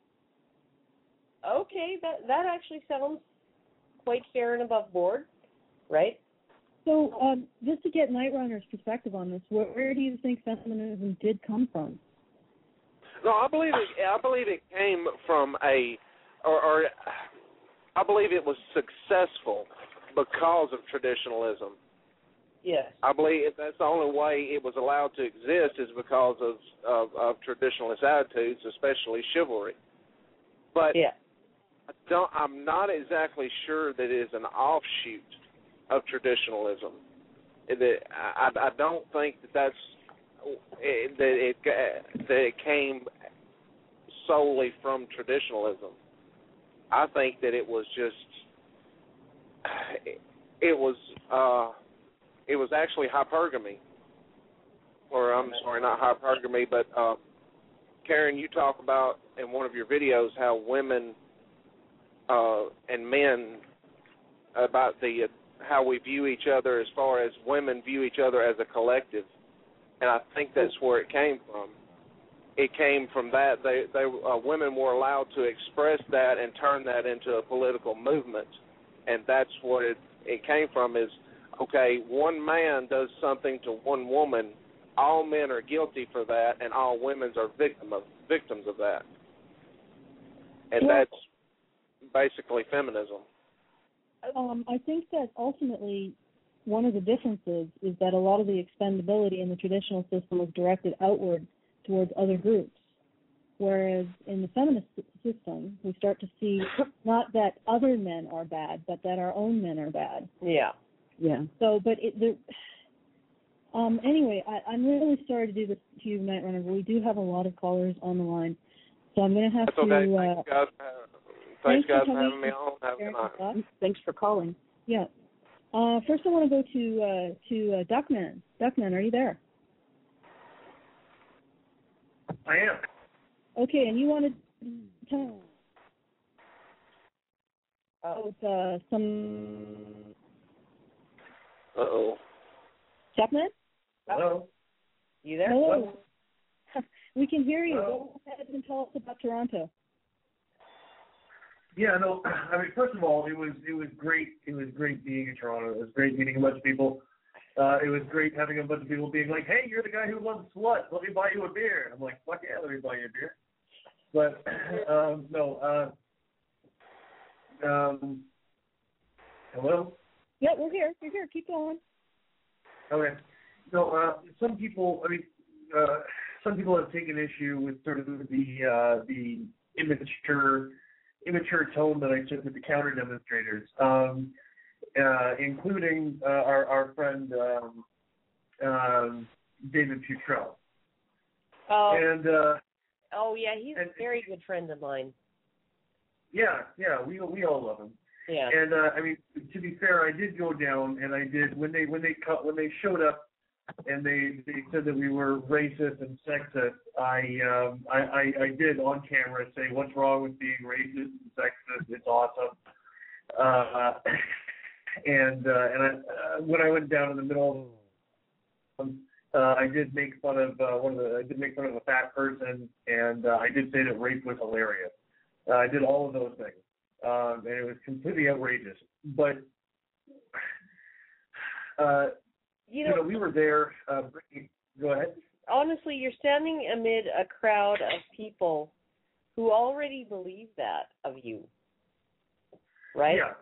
that actually sounds quite fair and above board, right? So, just to get Night Runner's perspective on this, where do you think feminism did come from? No, I believe it came from I believe it was successful because of traditionalism. Yes. I believe that's the only way it was allowed to exist is because of traditionalist attitudes, especially chivalry. But I'm not exactly sure that it is an offshoot of traditionalism. I don't think that it came solely from traditionalism. I think that it was actually hypergamy, or I'm sorry, not hypergamy, but Karen, you talk about in one of your videos how women and men about how we view each other as far as women view each other as a collective, and I think that's where it came from. It came from that women were allowed to express that and turn that into a political movement, and that's what it came from is, okay, one man does something to one woman, all men are guilty for that, and all women are victims of that. And that's basically feminism. I think that ultimately one of the differences is that a lot of the expendability in the traditional system was directed outward towards other groups. Whereas in the feminist system, we start to see not that other men are bad, but that our own men are bad. Yeah. Yeah. So, but anyway, I'm really sorry to do this to you, Night Runner, but we do have a lot of callers on the line. So I'm going to have That's to... okay. Thanks, guys, for having me on. Have a good night. Thanks for calling. Yeah. First I want to go to Duckman. Duckman, are you there? I am. Okay, and you wanted to tell some... Uh-oh. Duckman? Hello? You there? Hello. We can hear you. Hello? Go ahead and tell us about Toronto. Yeah, no, I mean, first of all, it was great. It was great being in Toronto. It was great meeting a bunch of people. It was great having a bunch of people being like, hey, you're the guy who loves sluts. Let me buy you a beer. I'm like, fuck yeah, let me buy you a beer. But, hello? Yeah, we're here. You're here. Keep going. Okay. So, some people have taken issue with sort of the immature tone that I took with the counter demonstrators, including our friend David Futrell. Oh. And yeah, he's a very good friend of mine. Yeah, we all love him. Yeah. And I mean, to be fair, I did go down, and I did when they showed up, and they said that we were racist and sexist. I did on camera say, what's wrong with being racist and sexist? It's awesome. When I went down in the middle, I did make fun of a fat person, and I did say that rape was hilarious. I did all of those things, and it was completely outrageous. But you know, we were there. Go ahead. Honestly, you're standing amid a crowd of people who already believe that of you, right? Yeah,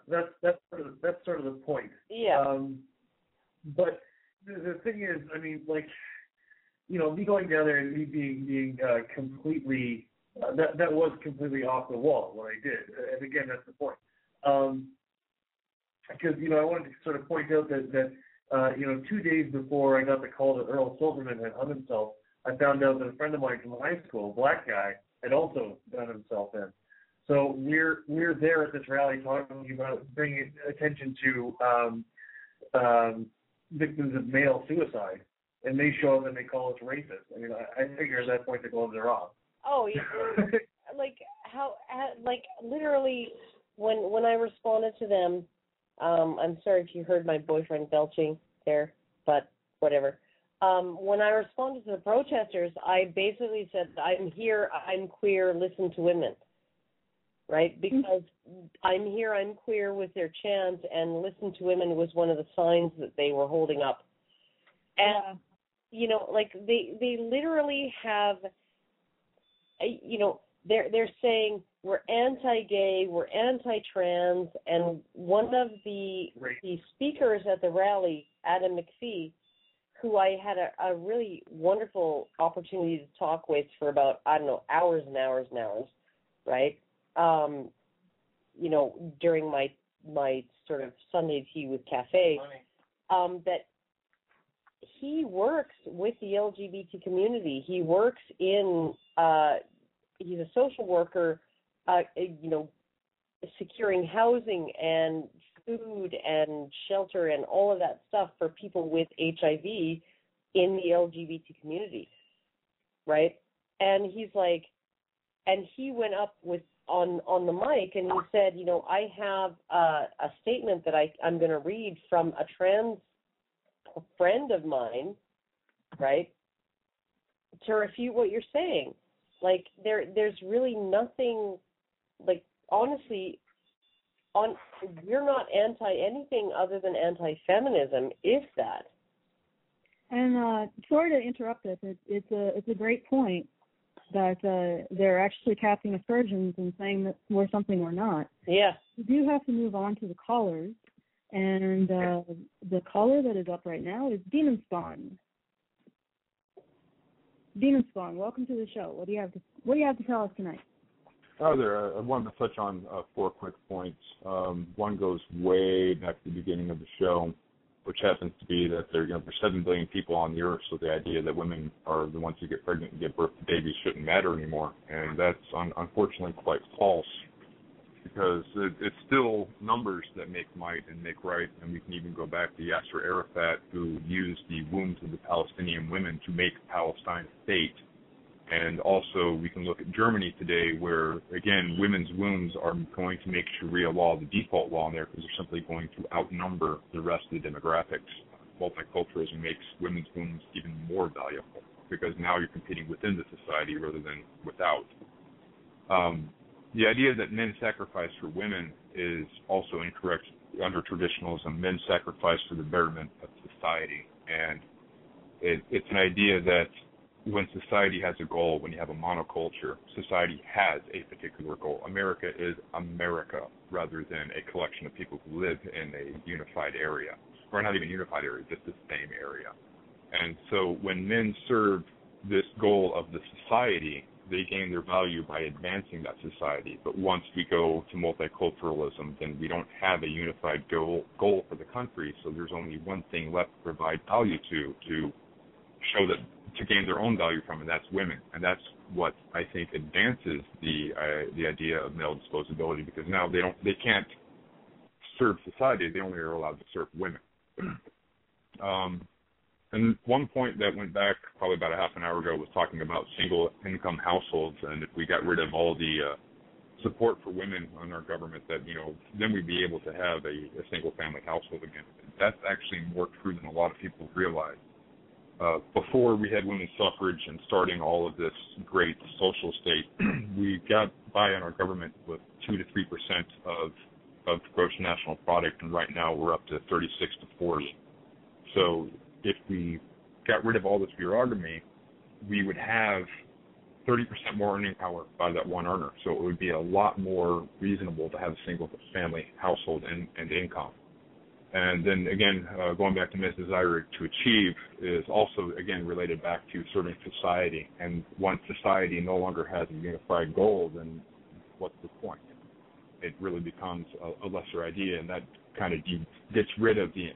that's sort of the point. Yeah. But the thing is, I mean, like, you know, me going down there and me being completely that was completely off the wall what I did, and again, that's the point. Because you know, I wanted to sort of point out that. 2 days before I got the call that Earl Silverman had hung himself, I found out that a friend of mine from high school, a black guy, had also done himself in. So we're there at this rally talking about bringing attention to victims of male suicide, and they show up and they call us racist. I mean, I figure at that point the gloves are off. Oh, yeah. Literally, when I responded to them. I'm sorry if you heard my boyfriend belching there, but whatever. When I responded to the protesters, I basically said, I'm here, I'm queer, listen to women, right? Because I'm here, I'm queer with their chants, and listen to women was one of the signs that they were holding up. And, you know, like they literally have, you know, they're saying we're anti-gay, we're anti-trans, and one of the speakers at the rally, Adam McPhee, who I had a really wonderful opportunity to talk with for about, hours and hours and hours, right? You know, during my sort of Sunday tea with Cafe, that he works with the LGBT community. He works in he's a social worker, securing housing and food and shelter and all of that stuff for people with HIV in the LGBT community, right? And he's like, and he went up with on the mic and he said, you know, I have a statement that I'm going to read from a trans friend of mine, right, to refute what you're saying. Like, there's really nothing, like, honestly, we're not anti-anything other than anti-feminism, if that. And sorry to interrupt this, it's a great point that they're actually casting aspersions and saying that we're something we're not. Yeah. We do have to move on to the callers, and the caller that is up right now is Demon Spawn. Demon Spawn, welcome to the show. What do you have to tell us tonight? Oh, there. I wanted to touch on 4 quick points. One goes way back to the beginning of the show, which happens to be that there's 7 billion people on the earth, so the idea that women are the ones who get pregnant and give birth to babies shouldn't matter anymore, and that's unfortunately quite false, because it's still numbers that make might and make right, and we can even go back to Yasser Arafat, who used the wombs of the Palestinian women to make Palestine a state. And also, we can look at Germany today where, again, women's wombs are going to make Sharia law the default law in there because they're simply going to outnumber the rest of the demographics. Multiculturalism makes women's wombs even more valuable because now you're competing within the society rather than without. The idea that men sacrifice for women is also incorrect under traditionalism. Men sacrifice for the betterment of society. And it's an idea that when society has a goal, when you have a monoculture, society has a particular goal. America is America rather than a collection of people who live in a unified area. Or not even unified area, just the same area. And so when men serve this goal of the society, they gain their value by advancing that society. But once we go to multiculturalism, then we don't have a unified goal for the country, so there's only one thing left to provide value to show that, to gain their own value from, and that's women. And that's what I think advances the idea of male disposability, because now they can't serve society, they only are allowed to serve women. And one point that went back probably about a half an hour ago was talking about single-income households, and if we got rid of all the support for women in our government, that, then we'd be able to have a single-family household again. That's actually more true than a lot of people realize. Before we had women's suffrage and starting all of this great social state, we got by on our government with 2 to 3% of gross national product, and right now we're up to 36 to 40. So if we got rid of all this bureaucracy, we would have 30% more earning power by that one earner. So it would be a lot more reasonable to have a single-family household and income. And then, again, going back to Men's Desire to Achieve is also, again, related back to serving society. And once society no longer has a unified goal, then what's the point? It really becomes a lesser idea, and that kind of gets rid of the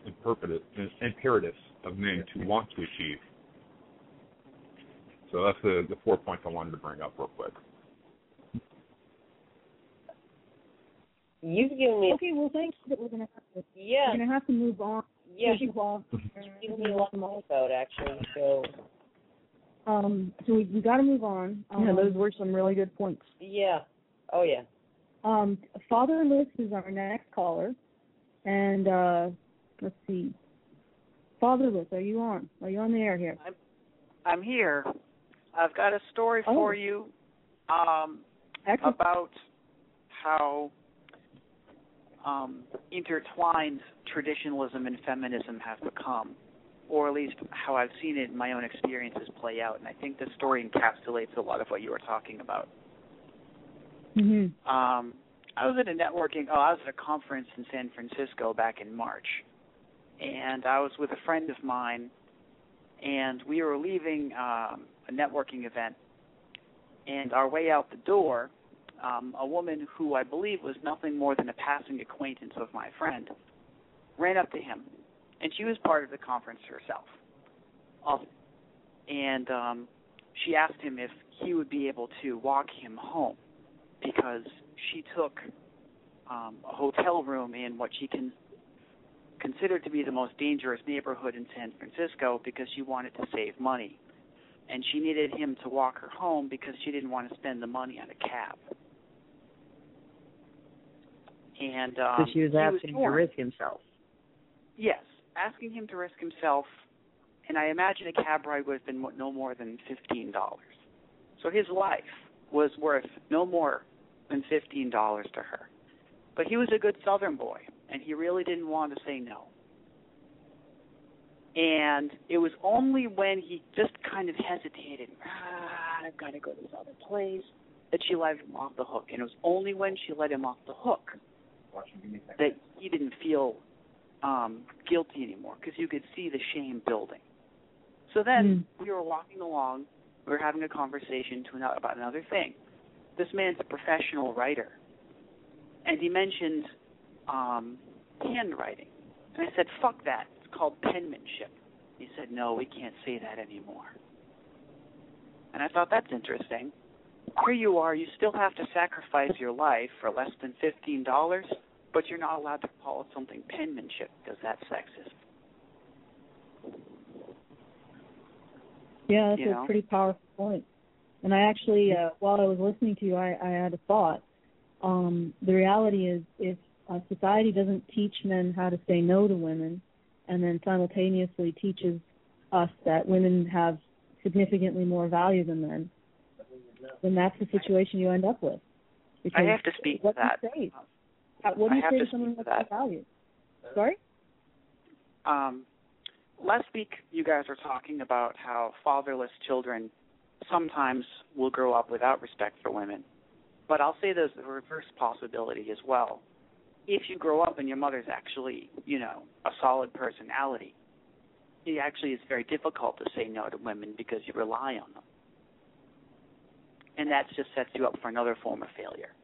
imperatives of men to want to achieve. So that's the 4 points I wanted to bring up real quick. You've given me... Okay, well, thanks. We're going to have to move on. Yeah, you've given me a lot more about, actually. So we got to move on. Those were some really good points. Yeah. Oh, yeah. Fatherless is our next caller. And let's see. Fatherless, are you on? Are you on the air here? I'm here. I've got a story for you about how intertwined traditionalism and feminism have become, or at least how I've seen it in my own experiences play out. And I think this story encapsulates a lot of what you were talking about. Mm-hmm. I was at a conference in San Francisco back in March, and I was with a friend of mine, and we were leaving a networking event, and our way out the door, a woman who I believe was nothing more than a passing acquaintance of my friend ran up to him, and she was part of the conference herself. And she asked him if he would be able to walk him home, because she took a hotel room in what she considered to be the most dangerous neighborhood in San Francisco because she wanted to save money. And she needed him to walk her home because she didn't want to spend the money on a cab. And so she was asking him to risk himself. Yes, asking him to risk himself, and I imagine a cab ride would have been no more than $15. So his life was worth no more than $15 to her. But he was a good Southern boy, and he really didn't want to say no. And it was only when he just kind of hesitated, I've got to go to this other place, that she let him off the hook. And it was only when she let him off the hook that he didn't feel guilty anymore, because you could see the shame building. So then we were walking along, we were having a conversation about another thing. This man's a professional writer, and he mentioned handwriting. And I said, fuck that. It's called penmanship. He said, no, we can't say that anymore. And I thought, that's interesting. Here you are, you still have to sacrifice your life for less than $15, but you're not allowed to call it something penmanship because that's sexist. Yeah, that's a pretty powerful point. And I actually, while I was listening to you, I had a thought. The reality is if society doesn't teach men how to say no to women and then simultaneously teaches us that women have significantly more value than men, then that's the situation you end up with. Because I have to speak to that. What do you say to someone with that value? Sorry? Last week, you guys were talking about how fatherless children sometimes will grow up without respect for women. But I'll say there's the reverse possibility as well. If you grow up and your mother's actually, a solid personality, it actually is very difficult to say no to women because you rely on them. And that just sets you up for another form of failure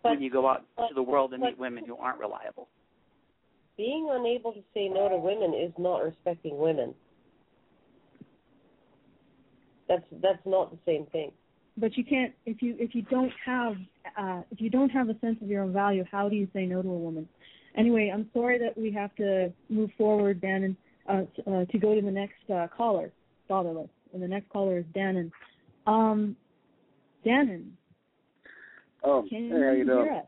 when you go out to the world and meet women who aren't reliable. Being unable to say no to women is not respecting women. That's not the same thing. But you can't if you don't have a sense of your own value, how do you say no to a woman? Anyway, I'm sorry that we have to move forward, Dan, and to go to the next caller, fatherless, and the next caller is Dannon. Dannon. Can you how you doing? hear us?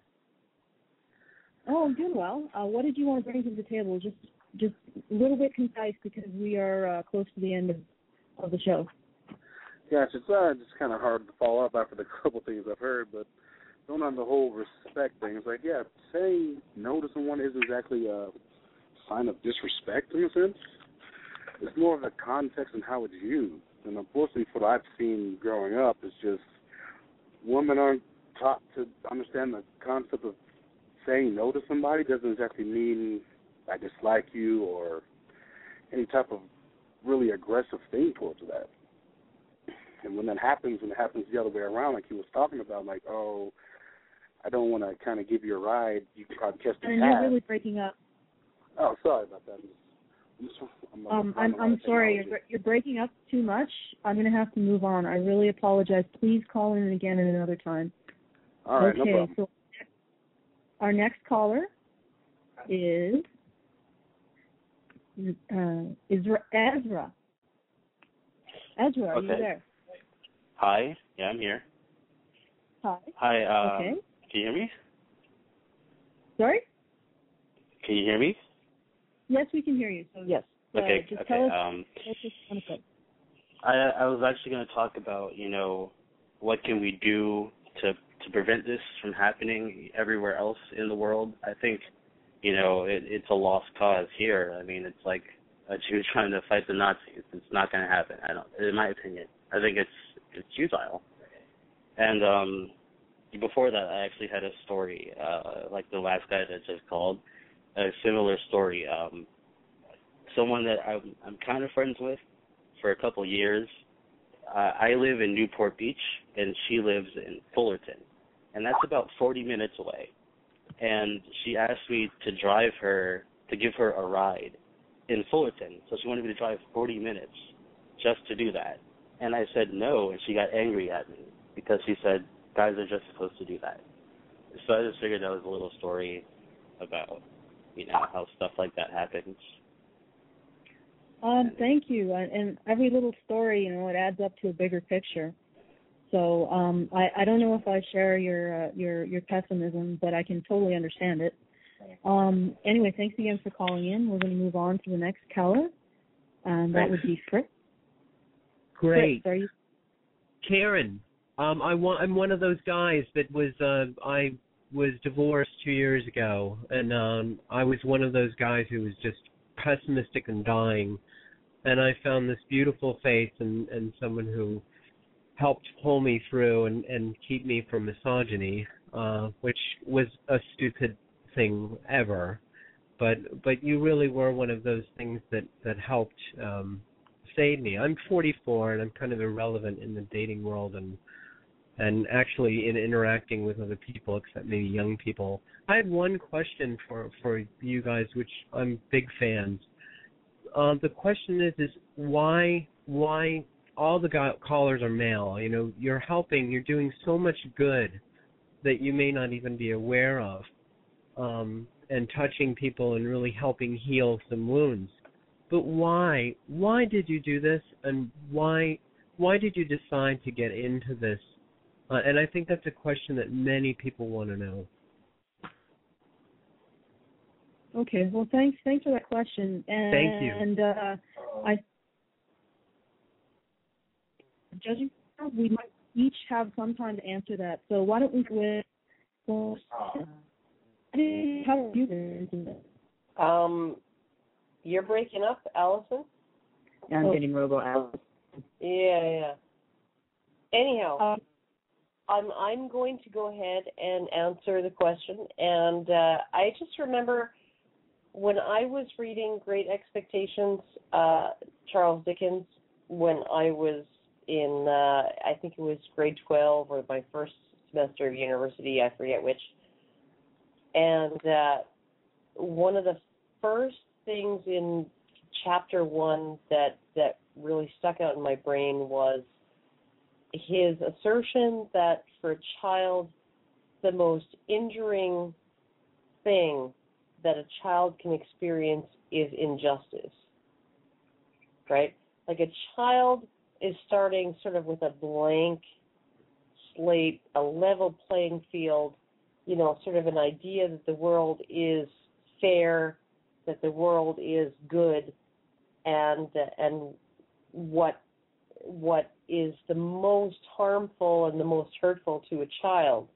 Oh, I'm doing well. What did you want to bring to the table? Just a little bit concise because we are close to the end of the show. Yeah, it's just kind of hard to follow up after the couple things I've heard, but going on the whole respect thing, it's like, yeah, saying no to someone isn't exactly a sign of disrespect in a sense. It's more of the context and how it's used. And unfortunately, what I've seen growing up is just women aren't taught to understand the concept of saying no to somebody doesn't exactly mean I dislike you or any type of really aggressive thing towards that. And when that happens, and it happens the other way around, like he was talking about, like, oh, I don't want to kind of give you a ride, you can probably catch the And cab. you're really breaking up. Oh, sorry about that. I'm sorry, you're breaking up too much. I'm going to have to move on. I really apologize. Please call in again at another time. All right, okay, no problem. So our next caller is Ezra. Ezra, are you there? Hi. Yeah, I'm here. Hi. Hi. Okay. Can you hear me? Sorry? Can you hear me? Yes, we can hear you. So yes. Okay. Just okay. tell us what you want to say. I was actually going to talk about, what can we do to prevent this from happening everywhere else in the world. I think, it's a lost cause here. I mean, it's like a Jew trying to fight the Nazis. It's not going to happen. In my opinion, I think it's futile. And before that, I actually had a story, like the last guy that just called, a similar story. Someone that I'm kind of friends with for a couple years. I live in Newport Beach, and she lives in Fullerton, and that's about 40 minutes away. And she asked me to give her a ride in Fullerton. So she wanted me to drive 40 minutes just to do that. And I said no, and she got angry at me because she said guys are just supposed to do that. So I just figured that was a little story about, how stuff like that happens. Thank you. And every little story, it adds up to a bigger picture. So I don't know if I share your pessimism, but I can totally understand it. Anyway, thanks again for calling in. We're going to move on to the next caller, and that would be Fritz. Great. Fritz, are you? Karen, I'm one of those guys that was I was divorced 2 years ago, and I was one of those guys who was just pessimistic and dying, and I found this beautiful faith and someone who helped pull me through and keep me from misogyny, which was a stupid thing ever, but you really were one of those things that helped save me. I'm 44 and I'm kind of irrelevant in the dating world and actually in interacting with other people, except maybe young people. I had one question for you guys, which I'm big fans. The question is why all the callers are male? You know, you're doing so much good that you may not even be aware of, and touching people and really helping heal some wounds. But why did you do this, and why did you decide to get into this? And I think that's a question that many people want to know. Okay, well, thanks for that question. Thank you. And judging, we might each have some time to answer that. So why don't we go with? How do you get into this? You're breaking up, Allison. Yeah, I'm getting robo Allison. Yeah. Anyhow. I'm going to go ahead and answer the question. And I just remember when I was reading Great Expectations, Charles Dickens, when I was in, I think it was grade 12 or my first semester of university, I forget which. And one of the first things in chapter 1 that really stuck out in my brain was his assertion that for a child, the most injuring thing that a child can experience is injustice, right? Like a child is starting sort of with a blank slate, a level playing field, you know, sort of an idea that the world is fair, that the world is good, and what is the most harmful and the most hurtful to a child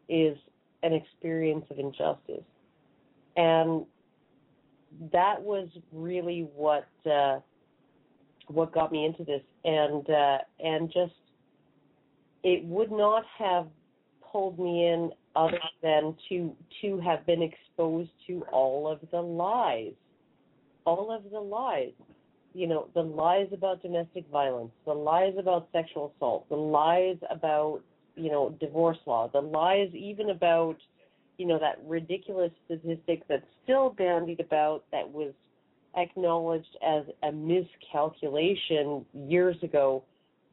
is an experience of injustice. And that was really what got me into this, and just it would not have pulled me in other than to have been exposed to all of the lies, you know, the lies about domestic violence, the lies about sexual assault, the lies about, you know, divorce law, the lies even about, you know, that ridiculous statistic that's still bandied about that was acknowledged as a miscalculation years ago,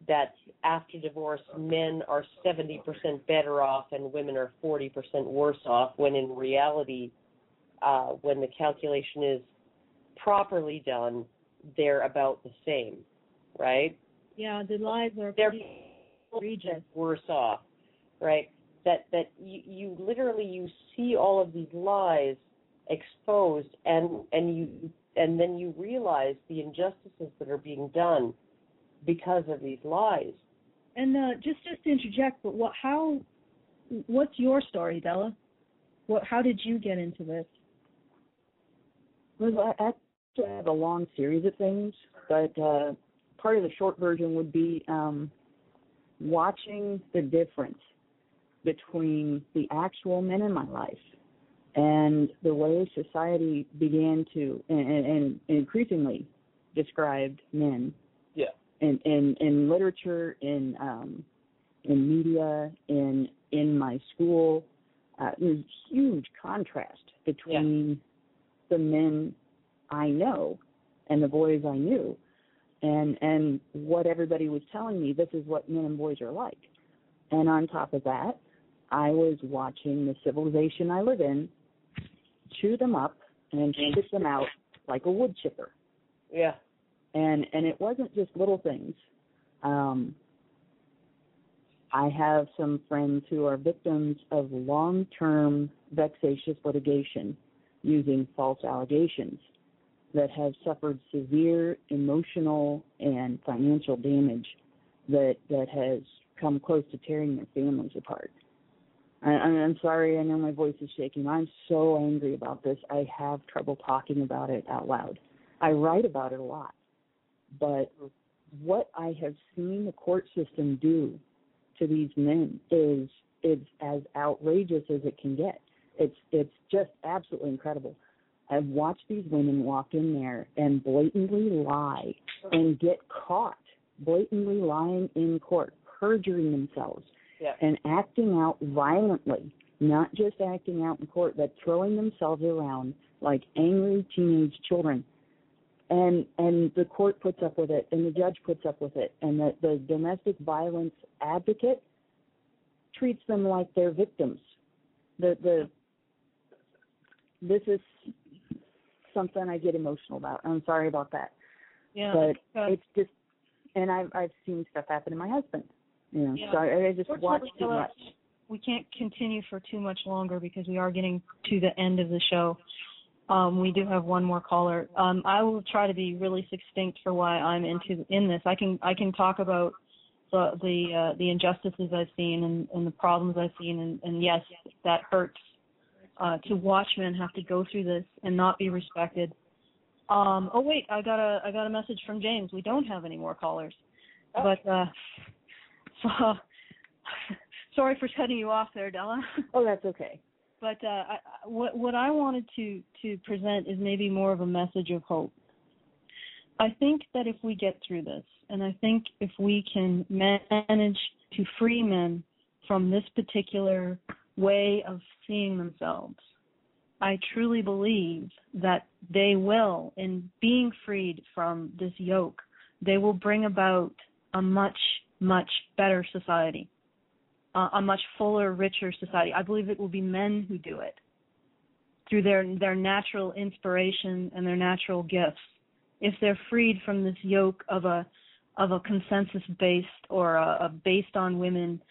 that after divorce men are 70% better off and women are 40% worse off, when in reality, when the calculation is properly done, they're about the same, right? Yeah, the lies are egregious. Worse off, right? That you literally you see all of these lies exposed, and then you realize the injustices that are being done because of these lies. And just to interject, but what's your story, Della? How did you get into this? Well, I actually have a long series of things, but part of the short version would be watching the difference between the actual men in my life and the way society began to and increasingly described men. Yeah. In literature, in media, in my school, there's huge contrast between the men I know and the boys I knew, and what everybody was telling me. This is what men and boys are like. And on top of that, I was watching the civilization I live in chew them up and spit them out like a wood chipper. Yeah. And it wasn't just little things. I have some friends who are victims of long-term vexatious litigation using false allegations that have suffered severe emotional and financial damage that has come close to tearing their families apart. I'm sorry, I know my voice is shaking. I'm so angry about this. I have trouble talking about it out loud. I write about it a lot. But what I have seen the court system do to these men is as outrageous as it can get. It's just absolutely incredible. I've watched these women walk in there and blatantly lie and get caught blatantly lying in court, perjuring themselves, and acting out violently, not just acting out in court, but throwing themselves around like angry teenage children. And the court puts up with it, and the judge puts up with it, and the domestic violence advocate treats them like they're victims. This is something I get emotional about. I'm sorry about that. Yeah, but it's just, and I've seen stuff happen to my husband. You know, so I just watch too much. We can't continue for too much longer because we are getting to the end of the show. We do have one more caller. I will try to be really succinct for why I'm in this. I can talk about the injustices I've seen and the problems I've seen, and yes, that hurts to watch men have to go through this and not be respected. Oh wait, I got a message from James. We don't have any more callers, but so, sorry for cutting you off there, Della. Oh, that's okay. But what I wanted to present is maybe more of a message of hope. I think that if we get through this, and I think if we can manage to free men from this particular way of seeing themselves, I truly believe that they will, in being freed from this yoke, they will bring about a much, much better society. A much fuller, richer society. I believe it will be men who do it through their natural inspiration and their natural gifts. If they're freed from this yoke of a consensus-based or a based on women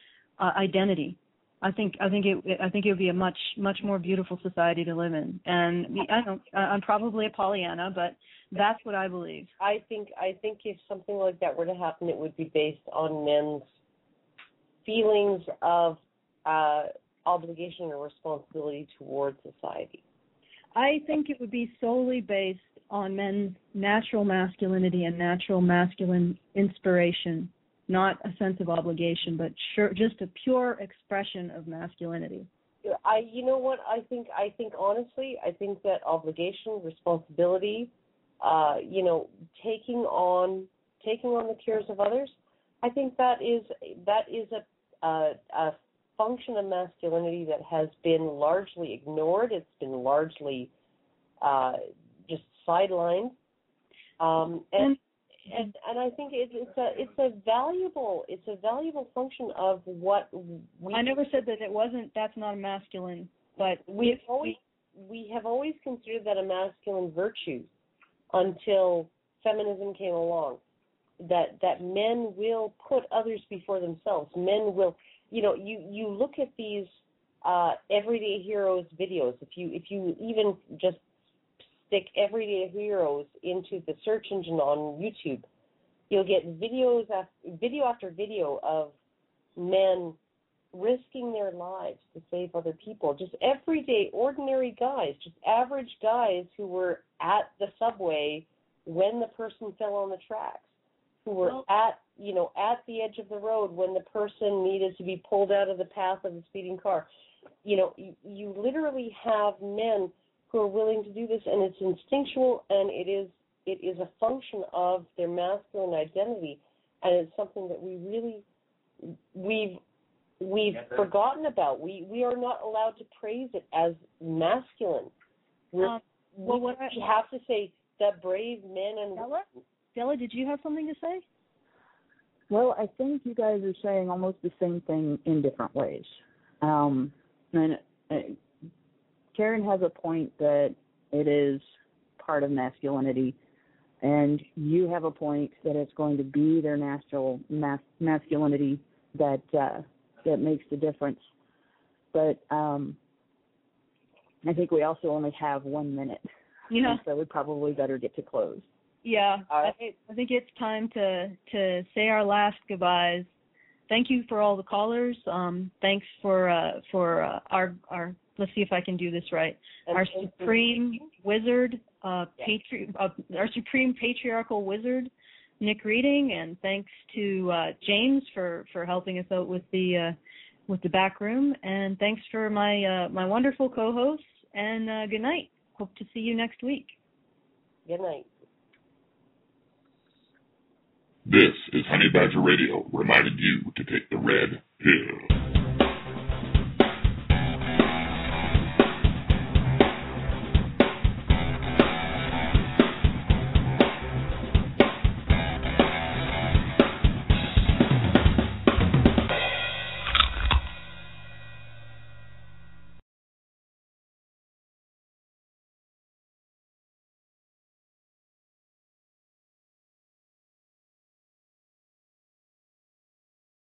identity, I think it would be a much more beautiful society to live in. And I'm probably a Pollyanna, but that's what I believe. I think if something like that were to happen, it would be based on men's feelings of obligation or responsibility towards society. I think it would be solely based on men's natural masculinity and natural masculine inspiration, not a sense of obligation, but just a pure expression of masculinity. You know what? I think honestly, I think that obligation, responsibility, taking on the cares of others, I think that is a function of masculinity that has been largely ignored. It's been largely just sidelined, and I think it's a valuable function of what we. I never said that it wasn't. That's not a masculine, but we have always considered that a masculine virtue until feminism came along. That men will put others before themselves. Men will, you look at these everyday heroes videos. If you even just stick everyday heroes into the search engine on YouTube, you'll get video after video of men risking their lives to save other people. Just everyday, ordinary guys, just average guys who were at the subway when the person fell on the tracks, who were at the edge of the road when the person needed to be pulled out of the path of the speeding car. You literally have men who are willing to do this, and it's instinctual, and it is a function of their masculine identity, and it's something that we've forgotten about. We are not allowed to praise it as masculine. We have to say that brave men and women. Della, did you have something to say? Well, I think you guys are saying almost the same thing in different ways. Karen has a point that it is part of masculinity, and you have a point that it's going to be their natural masculinity that makes the difference. But I think we also only have 1 minute. Yeah. So we probably better get to close. Yeah, I think it's time to say our last goodbyes. Thank you for all the callers. Thanks for our let's see if I can do this right. Our supreme wizard, our supreme patriarchal wizard, Nick Reading, and thanks to James for helping us out with the back room, and thanks for my wonderful co-hosts. And good night. hope to see you next week. Good night. This is Honey Badger Radio, reminding you to take the red pill.